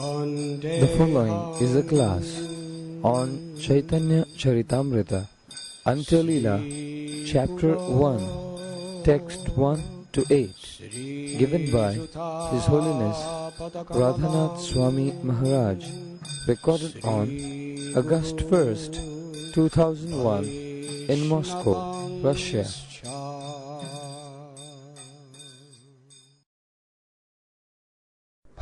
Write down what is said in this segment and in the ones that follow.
The following is a class on Chaitanya Charitamrita, Antya-lila, Chapter 1, Text 1 to 8, given by His Holiness Radhanath Swami Maharaj, recorded on August 1st, 2001 in Moscow, Russia.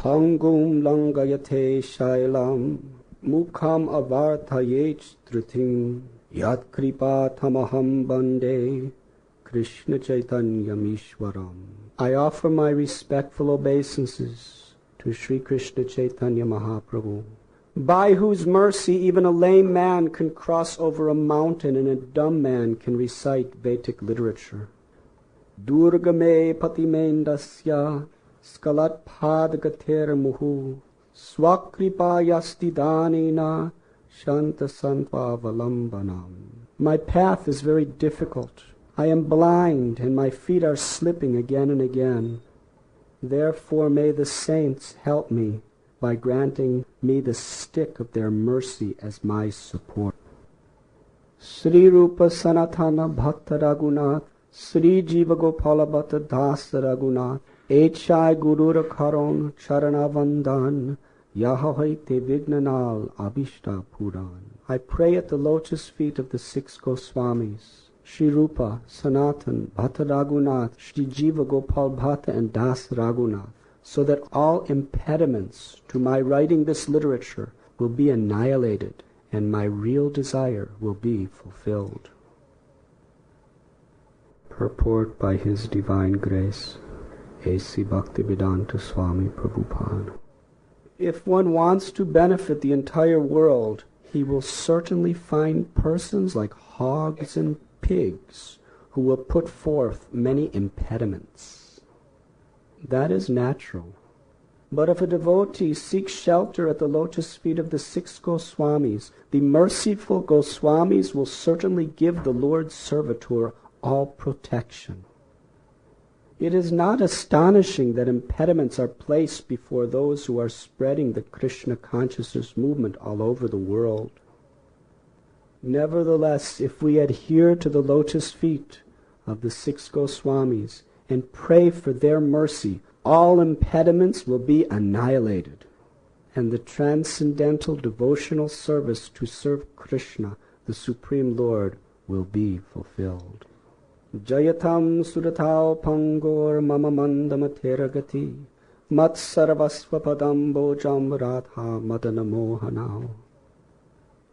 Pangum langayate shailam mukham avarthayech dhritim yat kripa tamaham bande Krishna Chaitanyam Ishwaram. I offer my respectful obeisances to Sri Krishna Chaitanya Mahaprabhu, by whose mercy even a lame man can cross over a mountain and a dumb man can recite Vedic literature. Durgame patimendasya Skalat padgater muhu Swakripa yastidanina Shanta santva valambanam. My path is very difficult. I am blind and my feet are slipping again and again. Therefore may the saints help me by granting me the stick of their mercy as my support. Sri Rupa Sanatana Bhakta Raghunath Sri Jiva Gopala Bhatta Das Raghunath Echai Gurura Karon Charana Vandan Yahaite Vignanal Abhishta Puran. I pray at the lotus feet of the six Goswamis, Sri Rupa, Sanatan, Bhatta Raghunath, Sri Jiva Gopal Bhatta and Das Raghunath, so that all impediments to my writing this literature will be annihilated and my real desire will be fulfilled. Purport by His Divine Grace, A.C. Bhaktivedanta Swami Prabhupada. If one wants to benefit the entire world, he will certainly find persons like hogs and pigs who will put forth many impediments. That is natural. But if a devotee seeks shelter at the lotus feet of the six Goswamis, the merciful Goswamis will certainly give the Lord's servitor all protection. It is not astonishing that impediments are placed before those who are spreading the Krishna consciousness movement all over the world. Nevertheless, if we adhere to the lotus feet of the six Goswamis and pray for their mercy, all impediments will be annihilated, and the transcendental devotional service to serve Krishna, the Supreme Lord, will be fulfilled. Jayatam suratao pangor mama mandamateragati mat sarvasva padam bojam radha madana mohanao.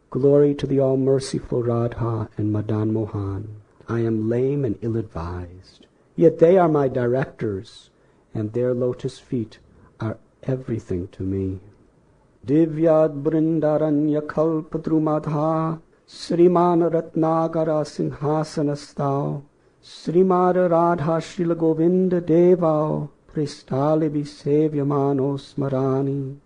Glory to the all-merciful Radha and Madan Mohan. I am lame and ill-advised, yet they are my directors, and their lotus feet are everything to me. Divyad brindaranya kalpadrumadha Sriman Ratnagara Sinhasanastao Srimad Radha Srila Govinda Devao Pristalibi Sevyamano Smarani.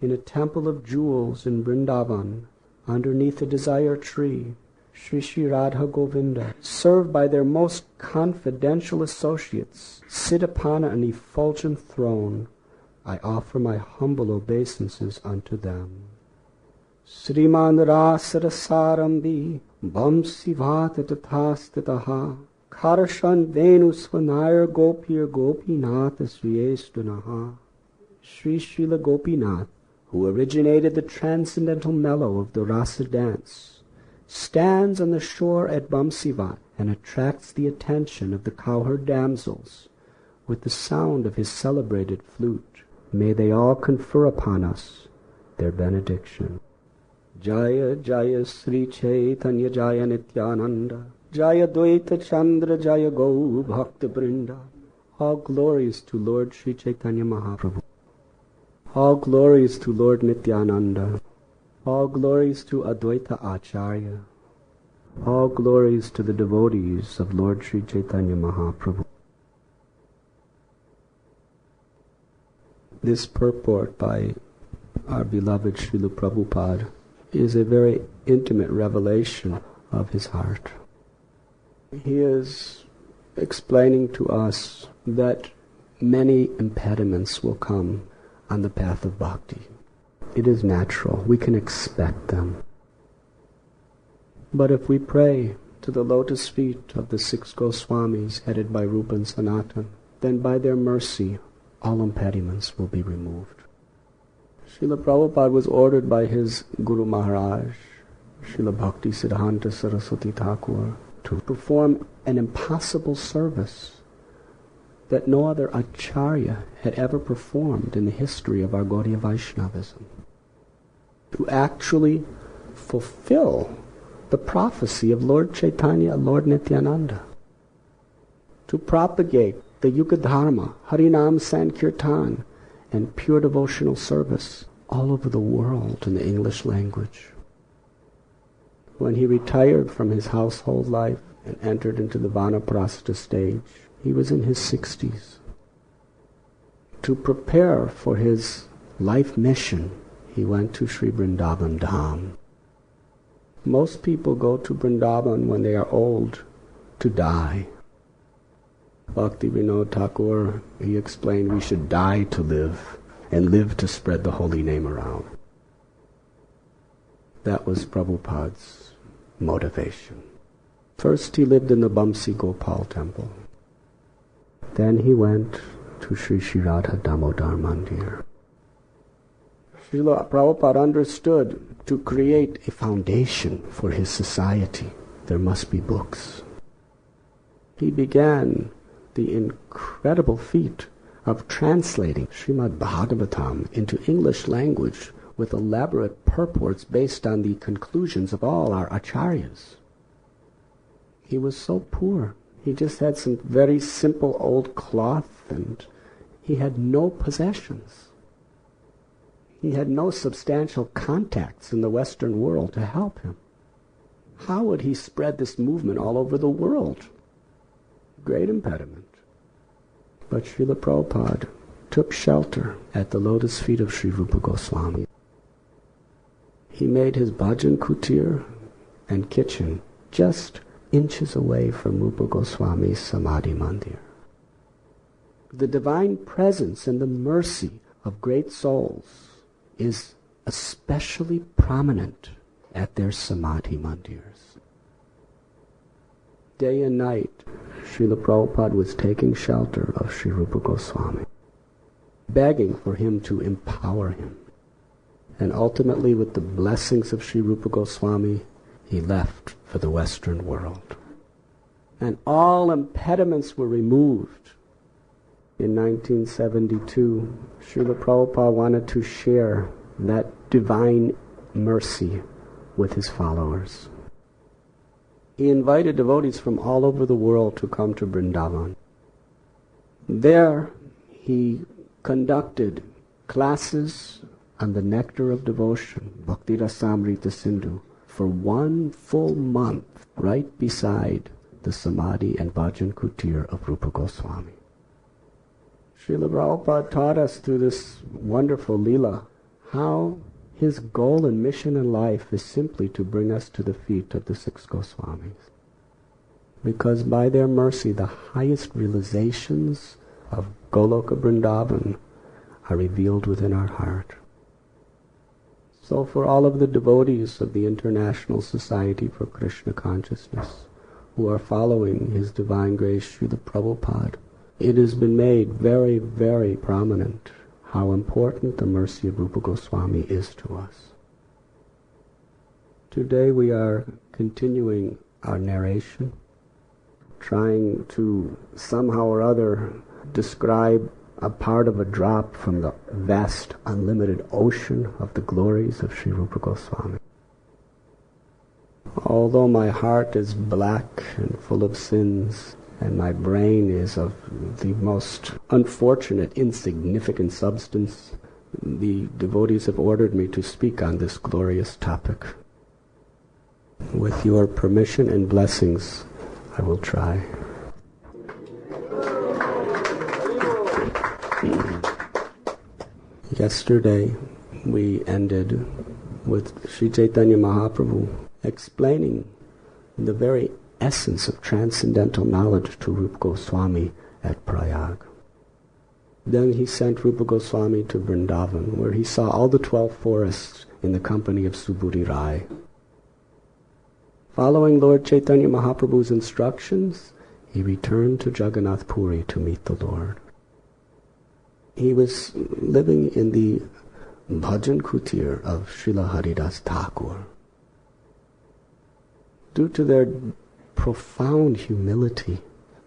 In a temple of jewels in Vrindavan, underneath a desire tree, Sri Sri Radha Govinda, served by their most confidential associates, sit upon an effulgent throne. I offer my humble obeisances unto them. Sriman Rasarasarambi Vamsivata Tathastataha Karashan Venusvanayar Gopir Gopinatha Sriyestunaha. Sri Srila Gopinath, who originated the transcendental mellow of the rasa dance, stands on the shore at Vamsivat and attracts the attention of the cowherd damsels with the sound of his celebrated flute. May they all confer upon us their benediction. Jaya Jaya Sri Chaitanya Jaya Nityananda Jaya Dvaita Chandra Jaya Gau Bhakta Brinda. All glories to Lord Sri Chaitanya Mahaprabhu. All glories to Lord Nityananda. All glories to Advaita Acharya. All glories to the devotees of Lord Sri Chaitanya Mahaprabhu. This purport by our beloved Srila Prabhupada is a very intimate revelation of his heart. He is explaining to us that many impediments will come on the path of bhakti. It is natural. We can expect them. But if we pray to the lotus feet of the 6 Goswamis headed by Rupa and Sanatan, then by their mercy all impediments will be removed. Srila Prabhupada was ordered by his Guru Maharaj, Srila Bhakti Siddhanta Saraswati Thakur, to perform an impossible service that no other Acharya had ever performed in the history of our Gaudiya Vaishnavism. To actually fulfill the prophecy of Lord Chaitanya, Lord Nityananda. To propagate the Yuga Dharma, Harinam Sankirtan, and pure devotional service all over the world in the English language. When he retired from his household life and entered into the Vanaprastha stage, he was in his 60s. To prepare for his life mission, he went to Sri Vrindavan Dham. Most people go to Vrindavan when they are old to die. Bhakti Vinod Thakur, he explained we should die to live and live to spread the holy name around. That was Prabhupada's motivation. First he lived in the Bamsi Gopal temple. Then he went to Sri Sri Radha Damodar Mandir. Srila Prabhupada understood to create a foundation for his society, there must be books. He began the incredible feat of translating Srimad Bhagavatam into English language with elaborate purports based on the conclusions of all our Acharyas. He was so poor. He just had some very simple old cloth and he had no possessions. He had no substantial contacts in the Western world to help him. How would he spread this movement all over the world? Great impediment. But Srila Prabhupada took shelter at the lotus feet of Sri Rupa Goswami. He made his bhajan kutir and kitchen just inches away from Rupa Goswami's Samadhi Mandir. The divine presence and the mercy of great souls is especially prominent at their Samadhi Mandirs. Day and night, Srila Prabhupada was taking shelter of Sri Rupa Goswami, begging for him to empower him. And ultimately, with the blessings of Sri Rupa Goswami, he left for the Western world. And all impediments were removed. In 1972, Srila Prabhupada wanted to share that divine mercy with his followers. He invited devotees from all over the world to come to Vrindavan. There, he conducted classes on the nectar of devotion, Bhakti Rasamrita Sindhu, for 1 full month, right beside the Samadhi and Bhajan Kutir of Rupa Goswami. Srila Prabhupada taught us through this wonderful Leela how his goal and mission in life is simply to bring us to the feet of the 6 Goswamis. Because by their mercy, the highest realizations of Goloka Vrindavan are revealed within our heart. So for all of the devotees of the International Society for Krishna Consciousness who are following His Divine Grace Srila Prabhupada, it has been made very, very prominent how important the mercy of Rupa Goswami is to us. Today we are continuing our narration, trying to somehow or other describe a part of a drop from the vast, unlimited ocean of the glories of Sri Rupa Goswami. Although my heart is black and full of sins, and my brain is of the most unfortunate, insignificant substance, the devotees have ordered me to speak on this glorious topic. With your permission and blessings, I will try. Yesterday, we ended with Sri Chaitanya Mahaprabhu explaining the very essence of transcendental knowledge to Rupa Goswami at Prayag. Then he sent Rupa Goswami to Vrindavan, where he saw all the 12 forests in the company of Subhuti Rai. Following Lord Chaitanya Mahaprabhu's instructions, he returned to Jagannath Puri to meet the Lord. He was living in the Bhajan Kutir of Srila Haridas Thakur. Due to their profound humility,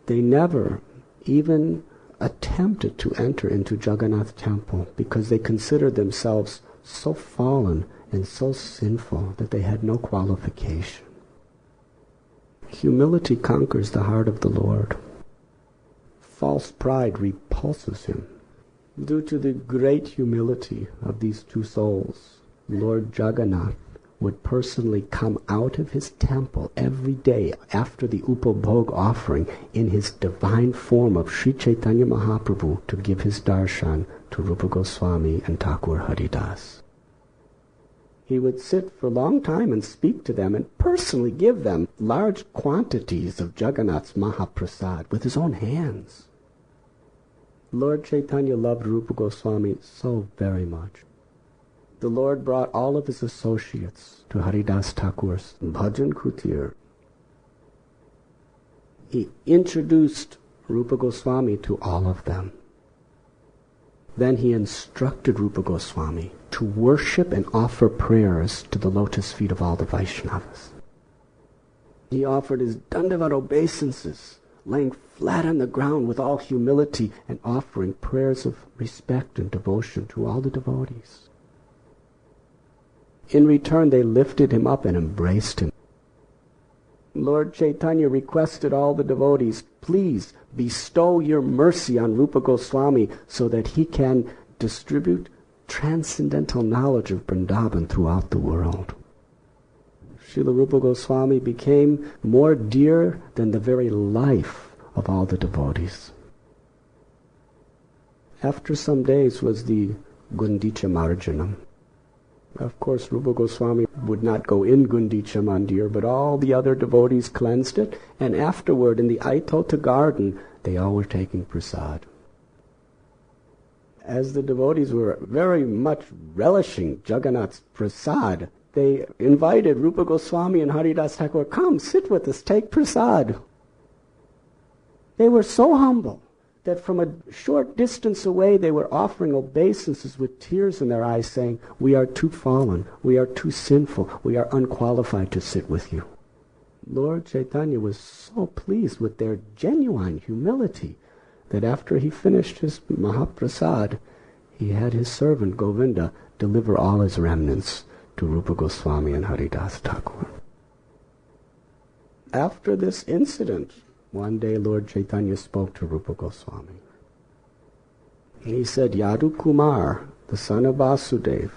they never even attempted to enter into Jagannath temple because they considered themselves so fallen and so sinful that they had no qualification. Humility conquers the heart of the Lord. False pride repulses him. Due to the great humility of these two souls, Lord Jagannath would personally come out of his temple every day after the Upabhog offering in his divine form of Sri Chaitanya Mahaprabhu to give his darshan to Rupa Goswami and Thakur Haridas. He would sit for a long time and speak to them and personally give them large quantities of Jagannath's Mahaprasad with his own hands. Lord Chaitanya loved Rupa Goswami so very much. The Lord brought all of his associates to Haridas Thakur's Bhajan Kutir. He introduced Rupa Goswami to all of them. Then he instructed Rupa Goswami to worship and offer prayers to the lotus feet of all the Vaishnavas. He offered his Dandavat obeisances, laying flat on the ground with all humility and offering prayers of respect and devotion to all the devotees. In return, they lifted him up and embraced him. Lord Chaitanya requested all the devotees, please bestow your mercy on Rupa Goswami so that he can distribute transcendental knowledge of Vrindavan throughout the world. Srila Rupa Goswami became more dear than the very life of all the devotees. After some days was the Gundicha Marjanam. Of course, Rupa Goswami would not go in Gundicha Mandir, but all the other devotees cleansed it, and afterward, in the Aitota garden, they all were taking prasad. As the devotees were very much relishing Jagannath's prasad, they invited Rupa Goswami and Haridas Thakur, come, sit with us, take prasad. They were so humble that from a short distance away they were offering obeisances with tears in their eyes, saying, we are too fallen, we are too sinful, we are unqualified to sit with you. Lord Chaitanya was so pleased with their genuine humility that after he finished his Mahaprasad, he had his servant Govinda deliver all his remnants to Rupa Goswami and Haridas Thakur. After this incident, one day Lord Chaitanya spoke to Rupa Goswami. He said, Yadu Kumar, the son of Vasudev,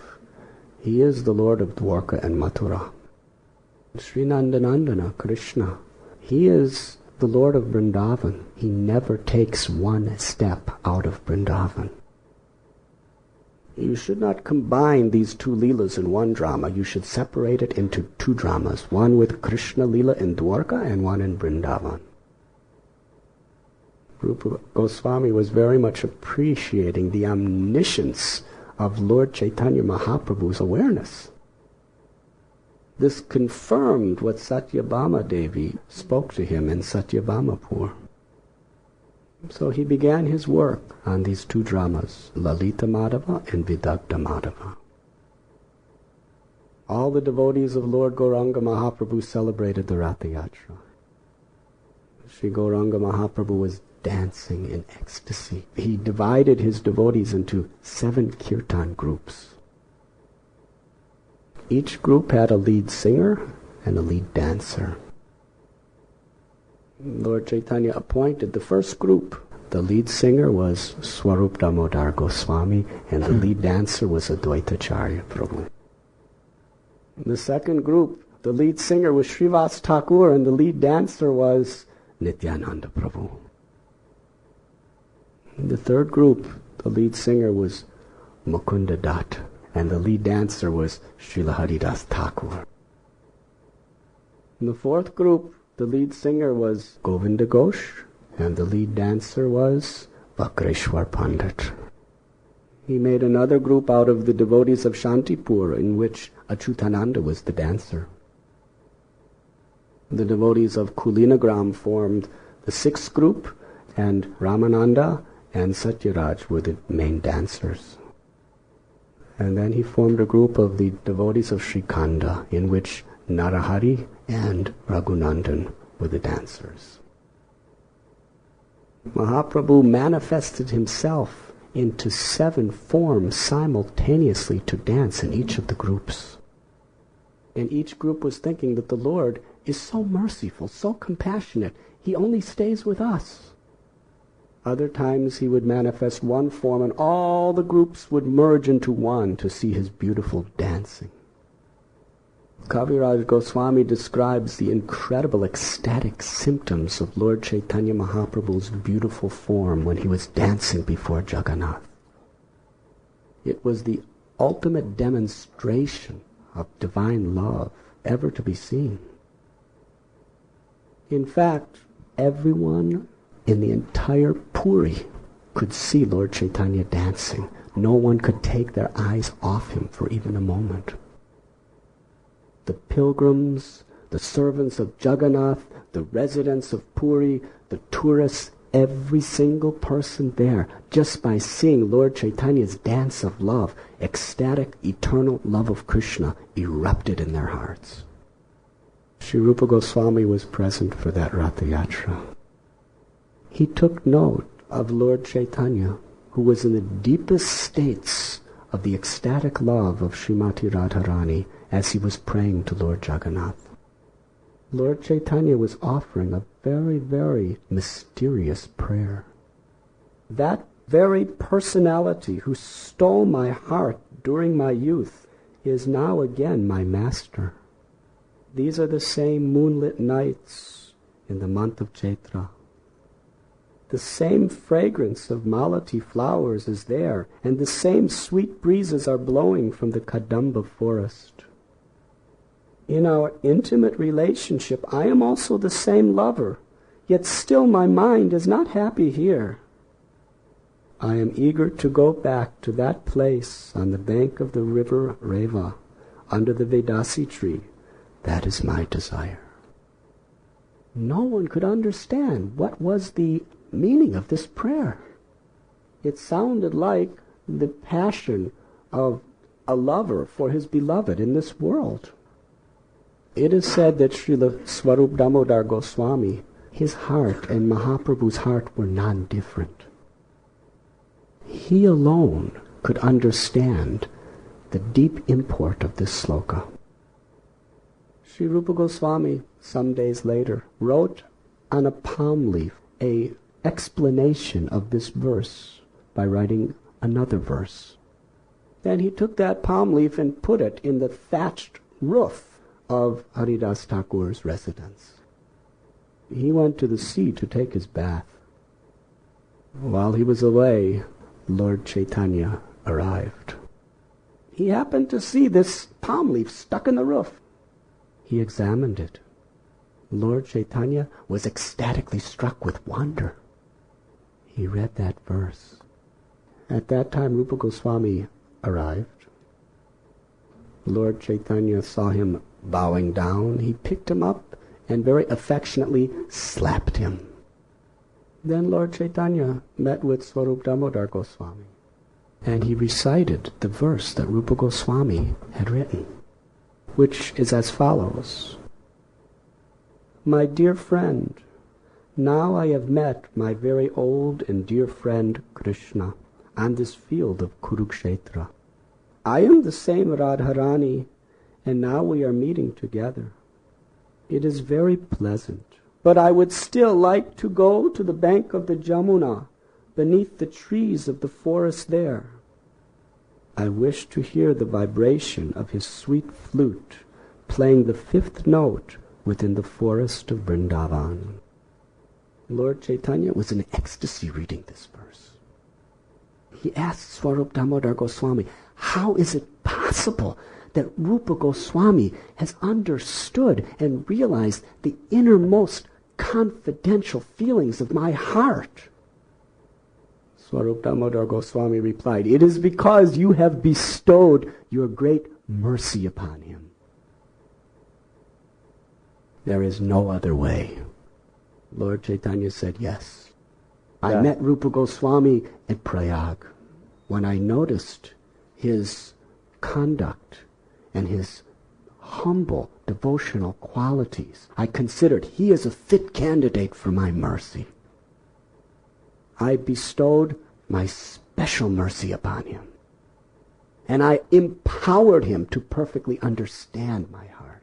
he is the Lord of Dwarka and Mathura. Sri Nandanandana, Krishna, he is the Lord of Vrindavan. He never takes one step out of Vrindavan. You should not combine these two Leelas in one drama. You should separate it into two dramas, one with Krishna Leela in Dwarka and one in Vrindavan. Rupa Goswami was very much appreciating the omniscience of Lord Chaitanya Mahaprabhu's awareness. This confirmed what Satyabhama Devi spoke to him in Satyabhamapur. So he began his work on these two dramas, Lalita Madhava and Vidagdha Madhava. All the devotees of Lord Gauranga Mahaprabhu celebrated the Ratha Yatra. Sri Gauranga Mahaprabhu was dancing in ecstasy. He divided his devotees into 7 kirtan groups. Each group had a lead singer and a lead dancer. Lord Chaitanya appointed the first group. The lead singer was Swarup Damodar Goswami and the lead dancer was Advaitacharya Prabhu. The second group, the lead singer was Srivas Thakur and the lead dancer was Nityananda Prabhu. In the third group, the lead singer was Mukunda Dutt, and the lead dancer was Srila Haridas Thakur. In the fourth group, the lead singer was Govinda Ghosh, and the lead dancer was Vakreshwar Pandit. He made another group out of the devotees of Shantipur, in which Achyutananda was the dancer. The devotees of Kulinagram formed the sixth group, and Ramananda and Satyaraj were the main dancers. And then he formed a group of the devotees of Srikanda, in which Narahari and Raghunandan were the dancers. Mahaprabhu manifested himself into 7 forms simultaneously to dance in each of the groups. And each group was thinking that the Lord is so merciful, so compassionate, he only stays with us. Other times he would manifest one form and all the groups would merge into one to see his beautiful dancing. Kaviraj Goswami describes the incredible ecstatic symptoms of Lord Chaitanya Mahaprabhu's beautiful form when he was dancing before Jagannath. It was the ultimate demonstration of divine love ever to be seen. In fact, everyone in the entire Puri could see Lord Chaitanya dancing. No one could take their eyes off him for even a moment. The pilgrims, the servants of Jagannath, the residents of Puri, the tourists, every single person there, just by seeing Lord Chaitanya's dance of love, ecstatic, eternal love of Krishna erupted in their hearts. Sri Rupa Goswami was present for that Ratha Yatra. He took note of Lord Chaitanya, who was in the deepest states of the ecstatic love of Srimati Radharani as he was praying to Lord Jagannath. Lord Chaitanya was offering a very, very mysterious prayer. That very personality who stole my heart during my youth is now again my master. These are the same moonlit nights in the month of Chaitra. The same fragrance of malati flowers is there, and the same sweet breezes are blowing from the Kadamba forest. In our intimate relationship, I am also the same lover, yet still my mind is not happy here. I am eager to go back to that place on the bank of the river Reva, under the Vedasi tree. That is my desire. No one could understand what was the meaning of this prayer. It sounded like the passion of a lover for his beloved in this world. It is said that Srila Swarup Damodar Goswami, his heart and Mahaprabhu's heart were non-different. He alone could understand the deep import of this sloka. Sri Rupa Goswami, some days later, wrote on a palm leaf a explanation of this verse by writing another verse. Then he took that palm leaf and put it in the thatched roof of Haridas Thakur's residence. He went to the sea to take his bath. While he was away, Lord Chaitanya arrived. He happened to see this palm leaf stuck in the roof. He examined it. Lord Chaitanya was ecstatically struck with wonder. He read that verse. At that time, Rupa Goswami arrived. Lord Chaitanya saw him bowing down. He picked him up and very affectionately slapped him. Then Lord Chaitanya met with Swarup Damodar Goswami, and he recited the verse that Rupa Goswami had written, which is as follows. My dear friend, now I have met my very old and dear friend Krishna on this field of Kurukshetra. I am the same Radharani, and now we are meeting together. It is very pleasant, but I would still like to go to the bank of the Jamuna, beneath the trees of the forest there. I wish to hear the vibration of his sweet flute playing the 5th note within the forest of Vrindavan. Lord Chaitanya was in ecstasy reading this verse. He asked Swarup Damodar Goswami, how is it possible that Rupa Goswami has understood and realized the innermost confidential feelings of my heart? Swarup Damodar Goswami replied, "It is because you have bestowed your great mercy upon him. There is no other way." Lord Chaitanya said, "Yes." I met Rupa Goswami at Prayag. When I noticed his conduct and his humble devotional qualities, I considered he is a fit candidate for my mercy. I bestowed my special mercy upon him, and I empowered him to perfectly understand my heart.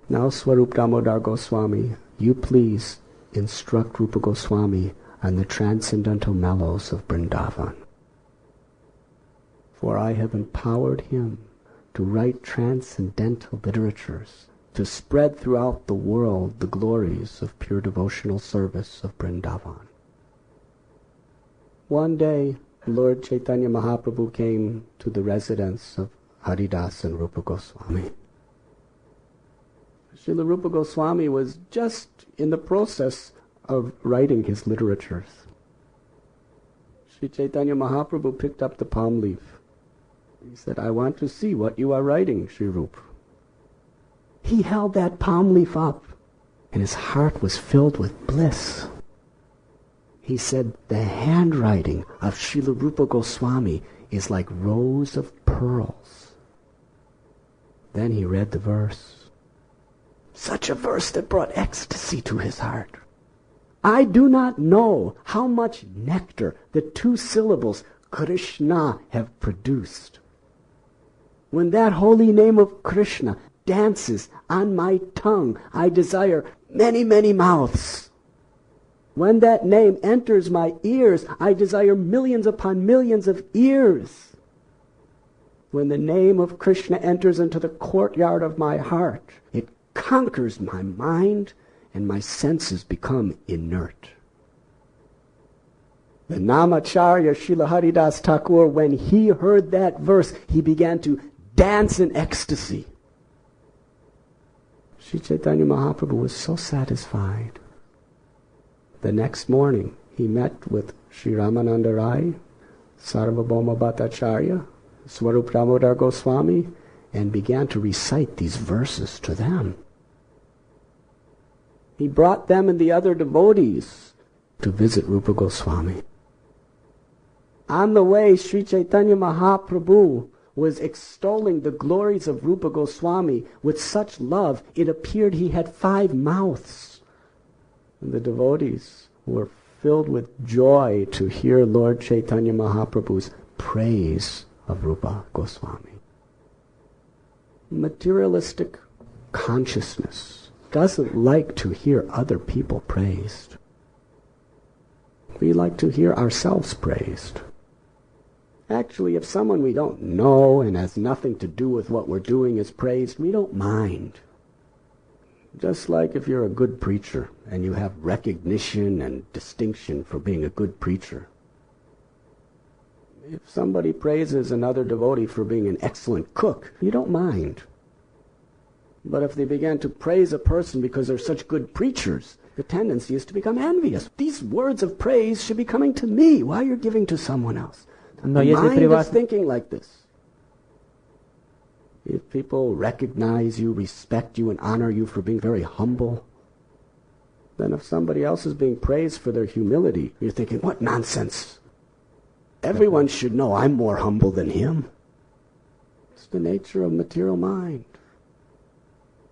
Now, Swarup Damodar Goswami, you please instruct Rupa Goswami on the transcendental mellows of Vrindavan. For I have empowered him to write transcendental literatures, to spread throughout the world the glories of pure devotional service of Vrindavan. One day, Lord Chaitanya Mahaprabhu came to the residence of Haridas and Rupa Goswami. Srila Rupa Goswami was just in the process of writing his literatures. Sri Chaitanya Mahaprabhu picked up the palm leaf. He said, "I want to see what you are writing, Sri Rupa." He held that palm leaf up, and his heart was filled with bliss. He said, "The handwriting of Srila Rupa Goswami is like rows of pearls." Then he read the verse. Such a verse that brought ecstasy to his heart. I do not know how much nectar the two syllables Krishna have produced. When that holy name of Krishna dances on my tongue, I desire many, many mouths. When that name enters my ears, I desire millions upon millions of ears. When the name of Krishna enters into the courtyard of my heart, it conquers my mind, and my senses become inert. The Namacharya Srila Haridas Thakur, when he heard that verse, he began to dance in ecstasy. Sri Chaitanya Mahaprabhu was so satisfied. The next morning, he met with Sri Ramananda Rai, Sarvabhauma Bhattacharya, Swarup Damodar Goswami, and began to recite these verses to them. He brought them and the other devotees to visit Rupa Goswami. On the way, Sri Chaitanya Mahaprabhu was extolling the glories of Rupa Goswami with such love, it appeared he had 5 mouths. And the devotees were filled with joy to hear Lord Chaitanya Mahaprabhu's praise of Rupa Goswami. Materialistic consciousness doesn't like to hear other people praised. We like to hear ourselves praised. Actually, if someone we don't know and has nothing to do with what we're doing is praised, we don't mind. Just like if you're a good preacher and you have recognition and distinction for being a good preacher. If somebody praises another devotee for being an excellent cook, you don't mind. But if they began to praise a person because they're such good preachers, the tendency is to become envious. These words of praise should be coming to me. Why are you giving to someone else? The mind is thinking like this. If people recognize you, respect you, and honor you for being very humble, then if somebody else is being praised for their humility, you're thinking, what nonsense. Everyone should know I'm more humble than him. It's the nature of material mind.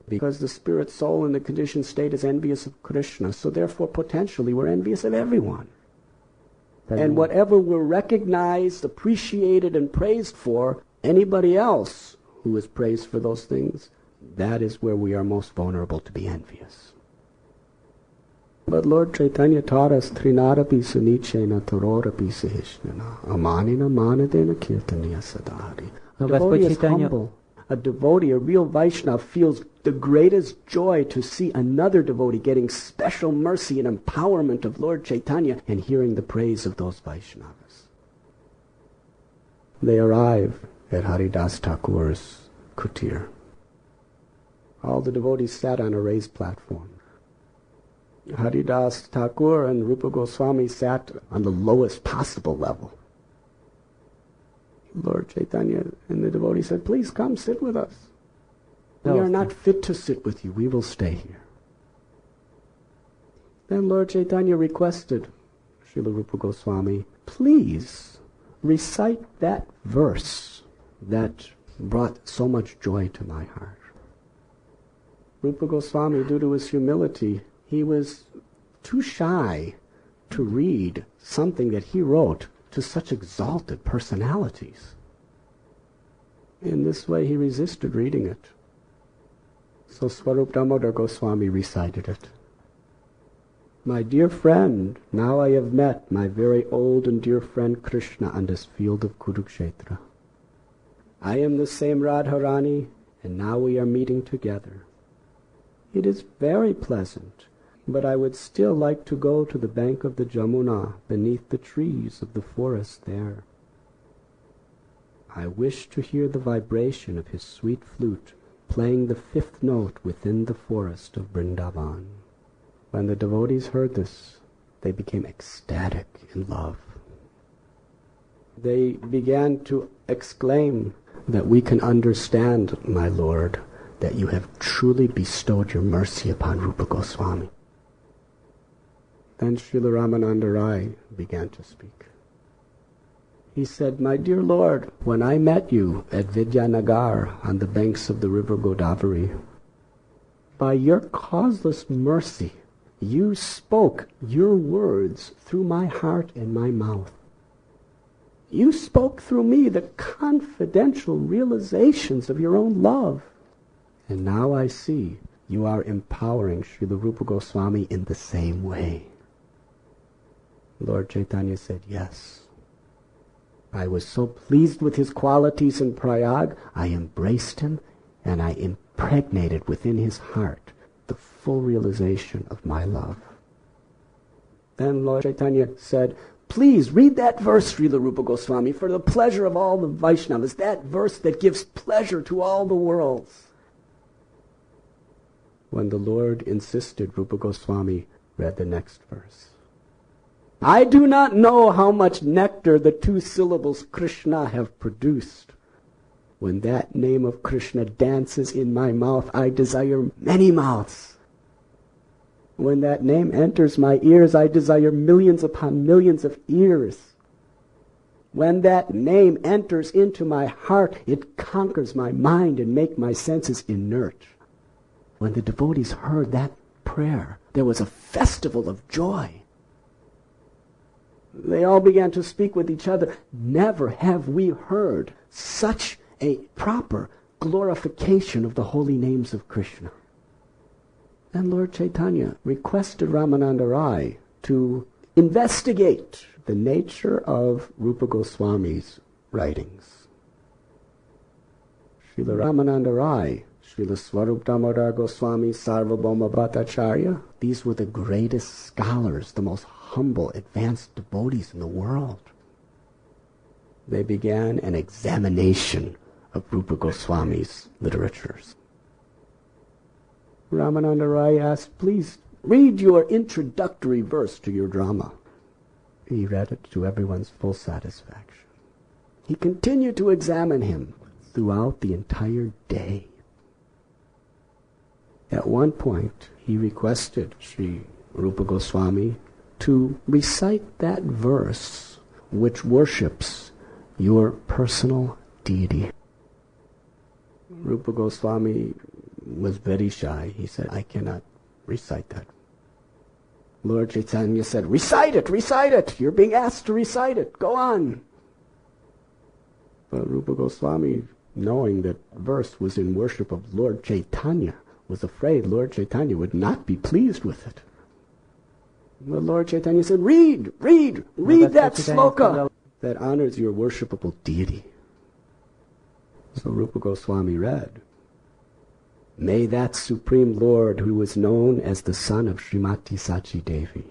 Because the spirit soul in the conditioned state is envious of Krishna, so therefore potentially we're envious of everyone. And whatever we're recognized, appreciated, and praised for, anybody else who is praised for those things, that is where we are most vulnerable to be envious. But Lord Chaitanya taught us, Trinarapi sunichena tarorapi sahishnana amanina manadena kirtaniya sadhari. A devotee is humble. A devotee, a real Vaishnava, feels the greatest joy to see another devotee getting special mercy and empowerment of Lord Chaitanya and hearing the praise of those Vaishnavas. They arrive at Haridas Thakur's kutir. All the devotees sat on a raised platform. Haridas Thakur and Rupa Goswami sat on the lowest possible level. Lord Chaitanya and the devotee said, please come sit with us. We are not fit to sit with you. We will stay here. Then Lord Chaitanya requested Srila Rupa Goswami, please recite that verse that brought so much joy to my heart. Rupa Goswami, due to his humility, he was too shy to read something that he wrote to such exalted personalities. In this way, he resisted reading it. So Swarup Damodar Goswami recited it. My dear friend, now I have met my very old and dear friend Krishna on this field of Kurukshetra. I am the same Radharani, and now we are meeting together. It is very pleasant, but I would still like to go to the bank of the Jamuna beneath the trees of the forest there. I wish to hear the vibration of his sweet flute playing the fifth note within the forest of Vrindavan. When the devotees heard this, they became ecstatic in love. They began to exclaim that we can understand, my Lord, that you have truly bestowed your mercy upon Rupa Goswami. Then Srila Ramananda Rai began to speak. He said, my dear Lord, when I met you at Vidyanagar on the banks of the river Godavari, by your causeless mercy, you spoke your words through my heart and my mouth. You spoke through me the confidential realizations of your own love. And now I see you are empowering Srila Rupa Goswami in the same way. Lord Chaitanya said, yes. I was so pleased with his qualities in Prayag, I embraced him and I impregnated within his heart the full realization of my love. Then Lord Chaitanya said, please read that verse, Srila Rupa Goswami, for the pleasure of all the Vaishnavas, that verse that gives pleasure to all the worlds. When the Lord insisted, Rupa Goswami read the next verse. I do not know how much nectar the two syllables Krishna have produced. When that name of Krishna dances in my mouth, I desire many mouths. When that name enters my ears, I desire millions upon millions of ears. When that name enters into my heart, it conquers my mind and makes my senses inert. When the devotees heard that prayer, there was a festival of joy. They all began to speak with each other. Never have we heard such a proper glorification of the holy names of Krishna. And Lord Chaitanya requested Ramananda Rai to investigate the nature of Rupa Goswami's writings. Srila Ramananda Rai, Srila Swarup Damodar Goswami, Sarvabhauma Bhattacharya, these were the greatest scholars, the most humble, advanced devotees in the world. They began an examination of Rupa Goswami's literatures. Ramananda Rai asked, please read your introductory verse to your drama. He read it to everyone's full satisfaction. He continued to examine him throughout the entire day. At one point, he requested Sri Rupa Goswami to recite that verse which worships your personal deity. Rupa Goswami was very shy. He said, I cannot recite that. Lord Chaitanya said, recite it. You're being asked to recite it. Go on. But Rupa Goswami, knowing that verse was in worship of Lord Chaitanya, was afraid Lord Chaitanya would not be pleased with it. The Lord Chaitanya said, read that sloka that honors your worshipable deity. So Rupa Goswami read, may that Supreme Lord who is known as the son of Srimati Sachi Devi,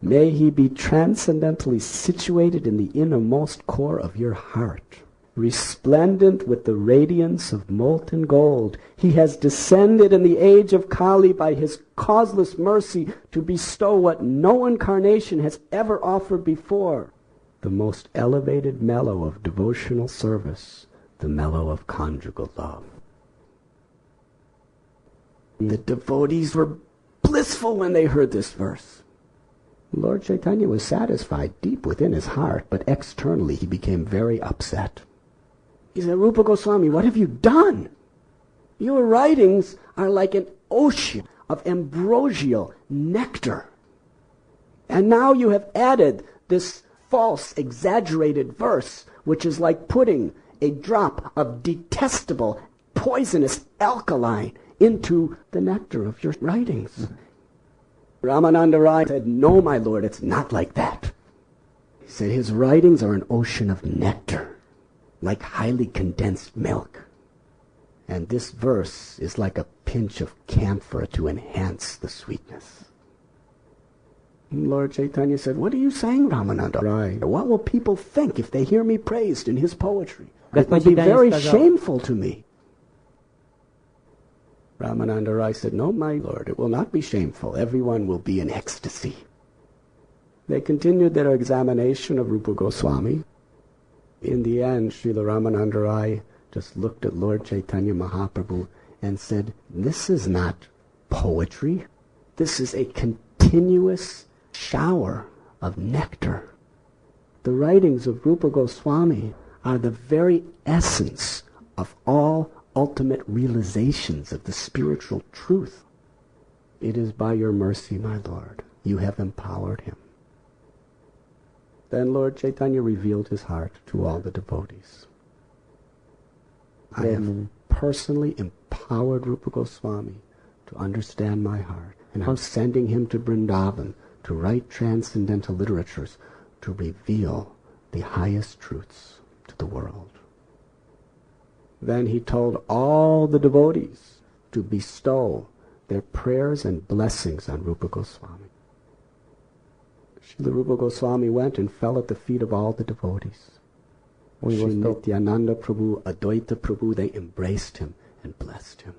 may he be transcendently situated in the innermost core of your heart, resplendent with the radiance of molten gold. He has descended in the age of Kali by his causeless mercy to bestow what no incarnation has ever offered before, the most elevated mellow of devotional service, the mellow of conjugal love. The devotees were blissful when they heard this verse. Lord Chaitanya was satisfied deep within his heart, but externally he became very upset. He said, Rupa Goswami, what have you done? Your writings are like an ocean of ambrosial nectar. And now you have added this false, exaggerated verse, which is like putting a drop of detestable, poisonous alkaline into the nectar of your writings. Ramananda Rai said, no, my lord, it's not like that. He said, his writings are an ocean of nectar, like highly condensed milk. And this verse is like a pinch of camphor to enhance the sweetness. Lord Chaitanya said, what are you saying, Ramananda Rai? What will people think if they hear me praised in his poetry? It will be very shameful to me. Ramananda Rai said, no, my lord, it will not be shameful. Everyone will be in ecstasy. They continued their examination of Rupa Goswami. In the end, Srila Ramananda Rai just looked at Lord Chaitanya Mahaprabhu and said, this is not poetry. This is a continuous shower of nectar. The writings of Rupa Goswami are the very essence of all ultimate realizations of the spiritual truth. It is by your mercy, my Lord, you have empowered him. Then Lord Chaitanya revealed his heart to all the devotees. I have personally empowered Rupa Goswami to understand my heart, and I'm sending him to Vrindavan to write transcendental literatures to reveal the highest truths to the world. Then he told all the devotees to bestow their prayers and blessings on Rupa Goswami. Srila Rupa Goswami went and fell at the feet of all the devotees. Sri Nityananda Prabhu, Advaita Prabhu, they embraced him and blessed him.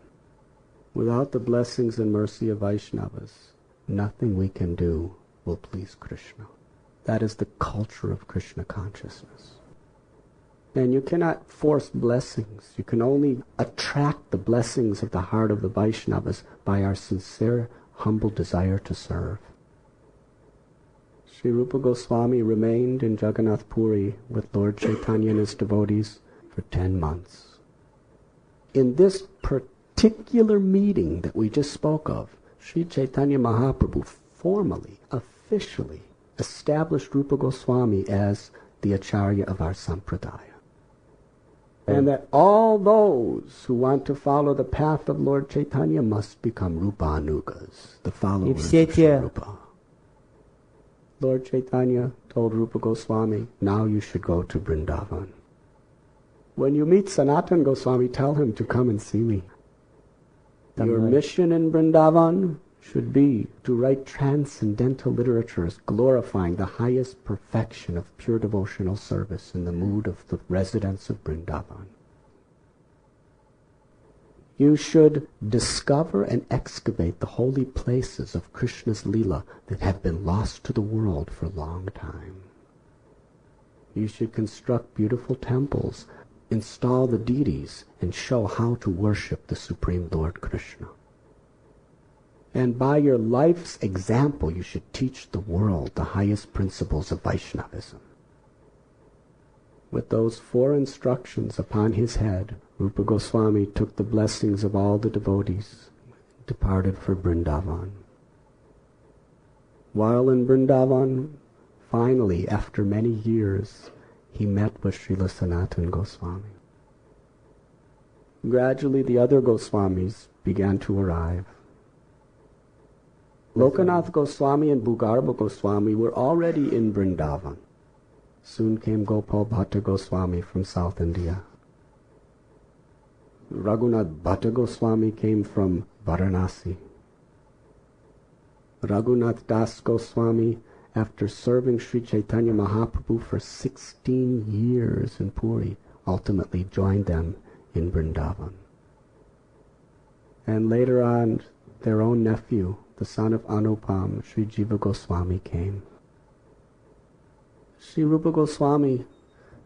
Without the blessings and mercy of Vaishnavas, nothing we can do will please Krishna. That is the culture of Krishna consciousness. And you cannot force blessings. You can only attract the blessings of the heart of the Vaishnavas by our sincere, humble desire to serve. Sri Rupa Goswami remained in Jagannath Puri with Lord Chaitanya and his devotees for 10 months. In this particular meeting that we just spoke of, Sri Chaitanya Mahaprabhu formally, officially established Rupa Goswami as the Acharya of our Sampradaya. And that all those who want to follow the path of Lord Chaitanya must become Rupanugas, the followers of Sri Rupa. Lord Chaitanya told Rupa Goswami, now you should go to Vrindavan. When you meet Sanatana Goswami, tell him to come and see me. Your mission in Vrindavan should be to write transcendental literatures glorifying the highest perfection of pure devotional service in the mood of the residents of Vrindavan. You should discover and excavate the holy places of Krishna's Leela that have been lost to the world for a long time. You should construct beautiful temples, install the deities, and show how to worship the Supreme Lord Krishna. And by your life's example, you should teach the world the highest principles of Vaishnavism. With those 4 instructions upon his head, Rupa Goswami took the blessings of all the devotees, departed for Vrindavan. While in Vrindavan, finally, after many years, he met with Srila Sanatana Goswami. Gradually, the other Goswamis began to arrive. Lokanath Goswami and Bhugarbha Goswami were already in Vrindavan. Soon came Gopal Bhatta Goswami from South India. Raghunath Bhatta Goswami came from Varanasi. Raghunath Das Goswami, after serving Sri Chaitanya Mahaprabhu for 16 years in Puri, ultimately joined them in Vrindavan. And later on, their own nephew, the son of Anupam, Sri Jiva Goswami, came. Sri Rupa Goswami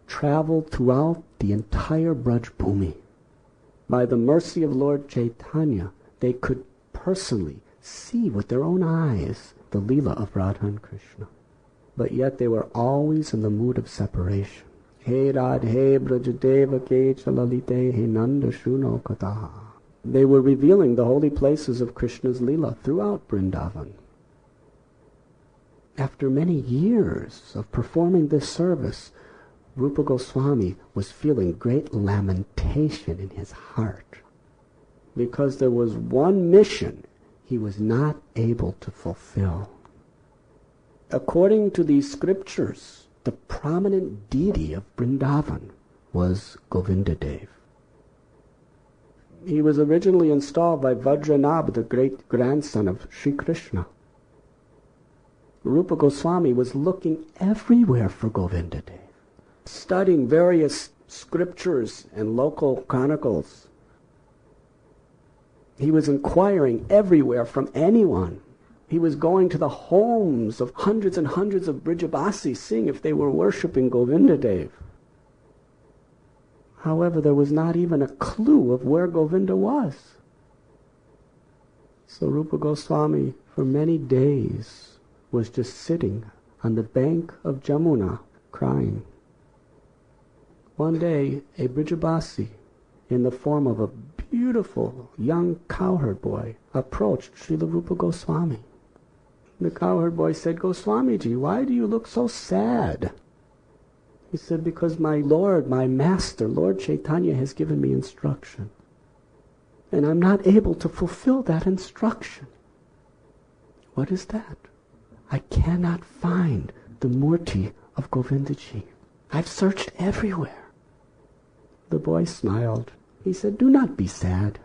traveled throughout the entire Braj Bhumi. By the mercy of Lord Chaitanya, they could personally see with their own eyes the Leela of Radha and Krishna. But yet they were always in the mood of separation. He Radhe Brajadeva Ke Chalalite He Nanda Shuno Kataha. They were revealing the holy places of Krishna's Leela throughout Vrindavan. After many years of performing this service, Rupa Goswami was feeling great lamentation in his heart, because there was one mission he was not able to fulfill. According to these scriptures, the prominent deity of Vrindavan was Govindadev. He was originally installed by Vajranabh, the great-grandson of Sri Krishna. Rupa Goswami was looking everywhere for Govindadev, studying various scriptures and local chronicles. He was inquiring everywhere from anyone. He was going to the homes of hundreds and hundreds of Brijabasis, seeing if they were worshipping Govindadev. However, there was not even a clue of where Govinda was. So Rupa Goswami, for many days, was just sitting on the bank of Jamuna, crying. One day, a Brijabasi, in the form of a beautiful young cowherd boy, approached Srila Rupa Goswami. The cowherd boy said, "Goswamiji, why do you look so sad?" He said, "Because my Lord, my Master, Lord Chaitanya has given me instruction, and I'm not able to fulfill that instruction." "What is that?" "I cannot find the Murti of Govindaji. I've searched everywhere." The boy smiled. He said, "Do not be sad.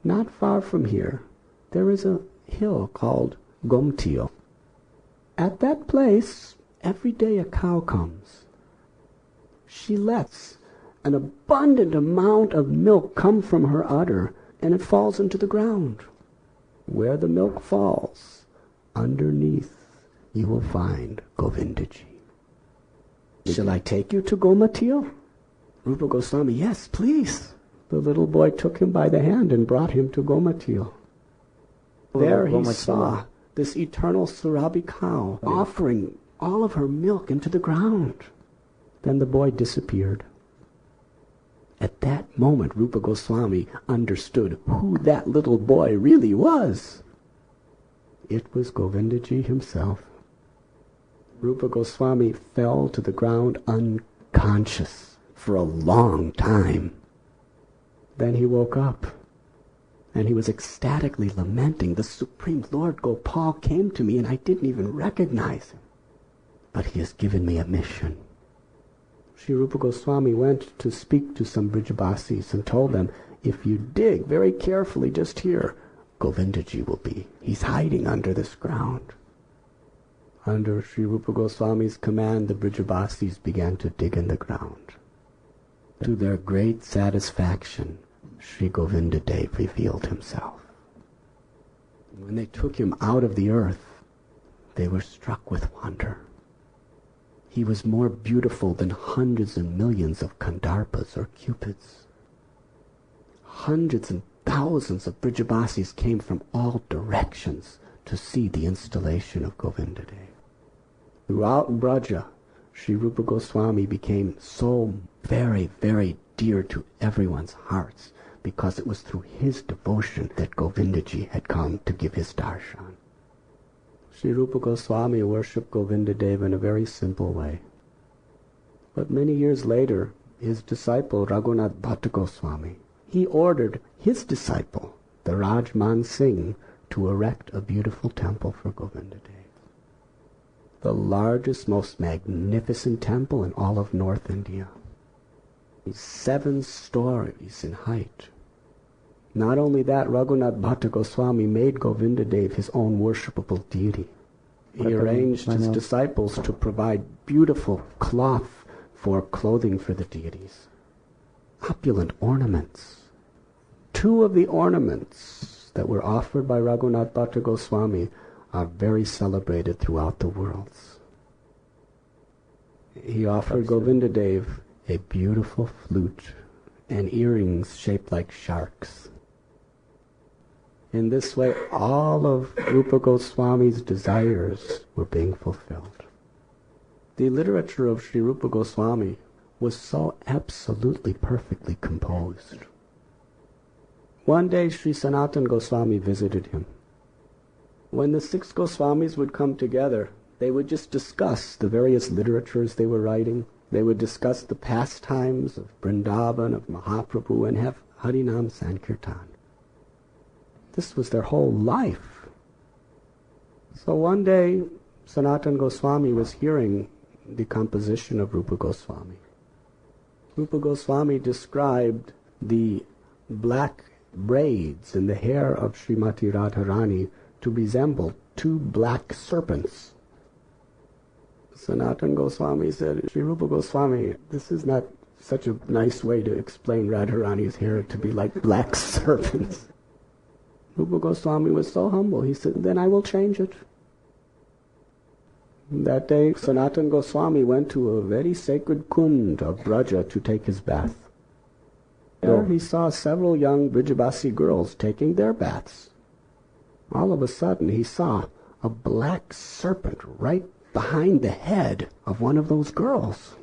Not far from here, there is a hill called Gomtio. At that place, every day a cow comes. She lets an abundant amount of milk come from her udder, and it falls into the ground. Where the milk falls, underneath you will find Govindaji. Shall I take you to Gomatio?" Rupa Goswami, "Yes, please." The little boy took him by the hand and brought him to Gomatio. There he saw this eternal Surabhi cow offering all of her milk into the ground. Then the boy disappeared. At that moment, Rupa Goswami understood who that little boy really was. It was Govindaji himself. Rupa Goswami fell to the ground unconscious for a long time. Then he woke up, and he was ecstatically lamenting, "The Supreme Lord Gopal came to me and I didn't even recognize him. But he has given me a mission." Sri Rupa Goswami went to speak to some Brijabasis and told them, "If you dig very carefully just here, Govindaji will be. He's hiding under this ground." Under Sri Rupa Goswami's command, the Brijabasis began to dig in the ground. To their great satisfaction, Sri Govindadev revealed himself. When they took him out of the earth, they were struck with wonder. He was more beautiful than hundreds and millions of Kandarpas or Cupids. Hundreds and thousands of Brijabasis came from all directions to see the installation of Govindadev. Throughout Braja, Sri Rupa Goswami became so very, very dear to everyone's hearts, because it was through his devotion that Govindaji had come to give his darshan. Sri Rupa Goswami worshipped Govindadev in a very simple way. But many years later, his disciple Raghunath Bhatta Goswami, he ordered his disciple, the Rajman Singh, to erect a beautiful temple for Govindadev. The largest, most magnificent temple in all of North India. 7 stories in height. Not only that, Raghunath Bhatta Goswami made Govindadev his own worshipable deity. He arranged his disciples to provide beautiful cloth for clothing for the deities. opulent ornaments. Two of the ornaments that were offered by Raghunath Bhatta Goswami are very celebrated throughout the world. He offered Govindadev a beautiful flute and earrings shaped like sharks. In this way, all of Rupa Goswami's desires were being fulfilled. The literature of Sri Rupa Goswami was so absolutely perfectly composed. One day Sri Sanatana Goswami visited him. When the 6 Goswamis would come together, they would just discuss the various literatures they were writing. They would discuss the pastimes of Vrindavan, of Mahaprabhu, and have Harinam Sankirtan. This was their whole life. So one day, Sanatana Goswami was hearing the composition of Rupa Goswami. Rupa Goswami described the black braids in the hair of Srimati Radharani to resemble 2 black serpents. Sanatana Goswami said, Sri Rupa Goswami, this is not such a nice way to explain Radharani's hair to be like black serpents. Rupa Goswami was so humble, he said, then I will change it. That day, Sanatana Goswami went to a very sacred kund of Braja to take his bath. There he saw several young Brijavasi girls taking their baths. All of a sudden, he saw a black serpent right behind the head of one of those girls.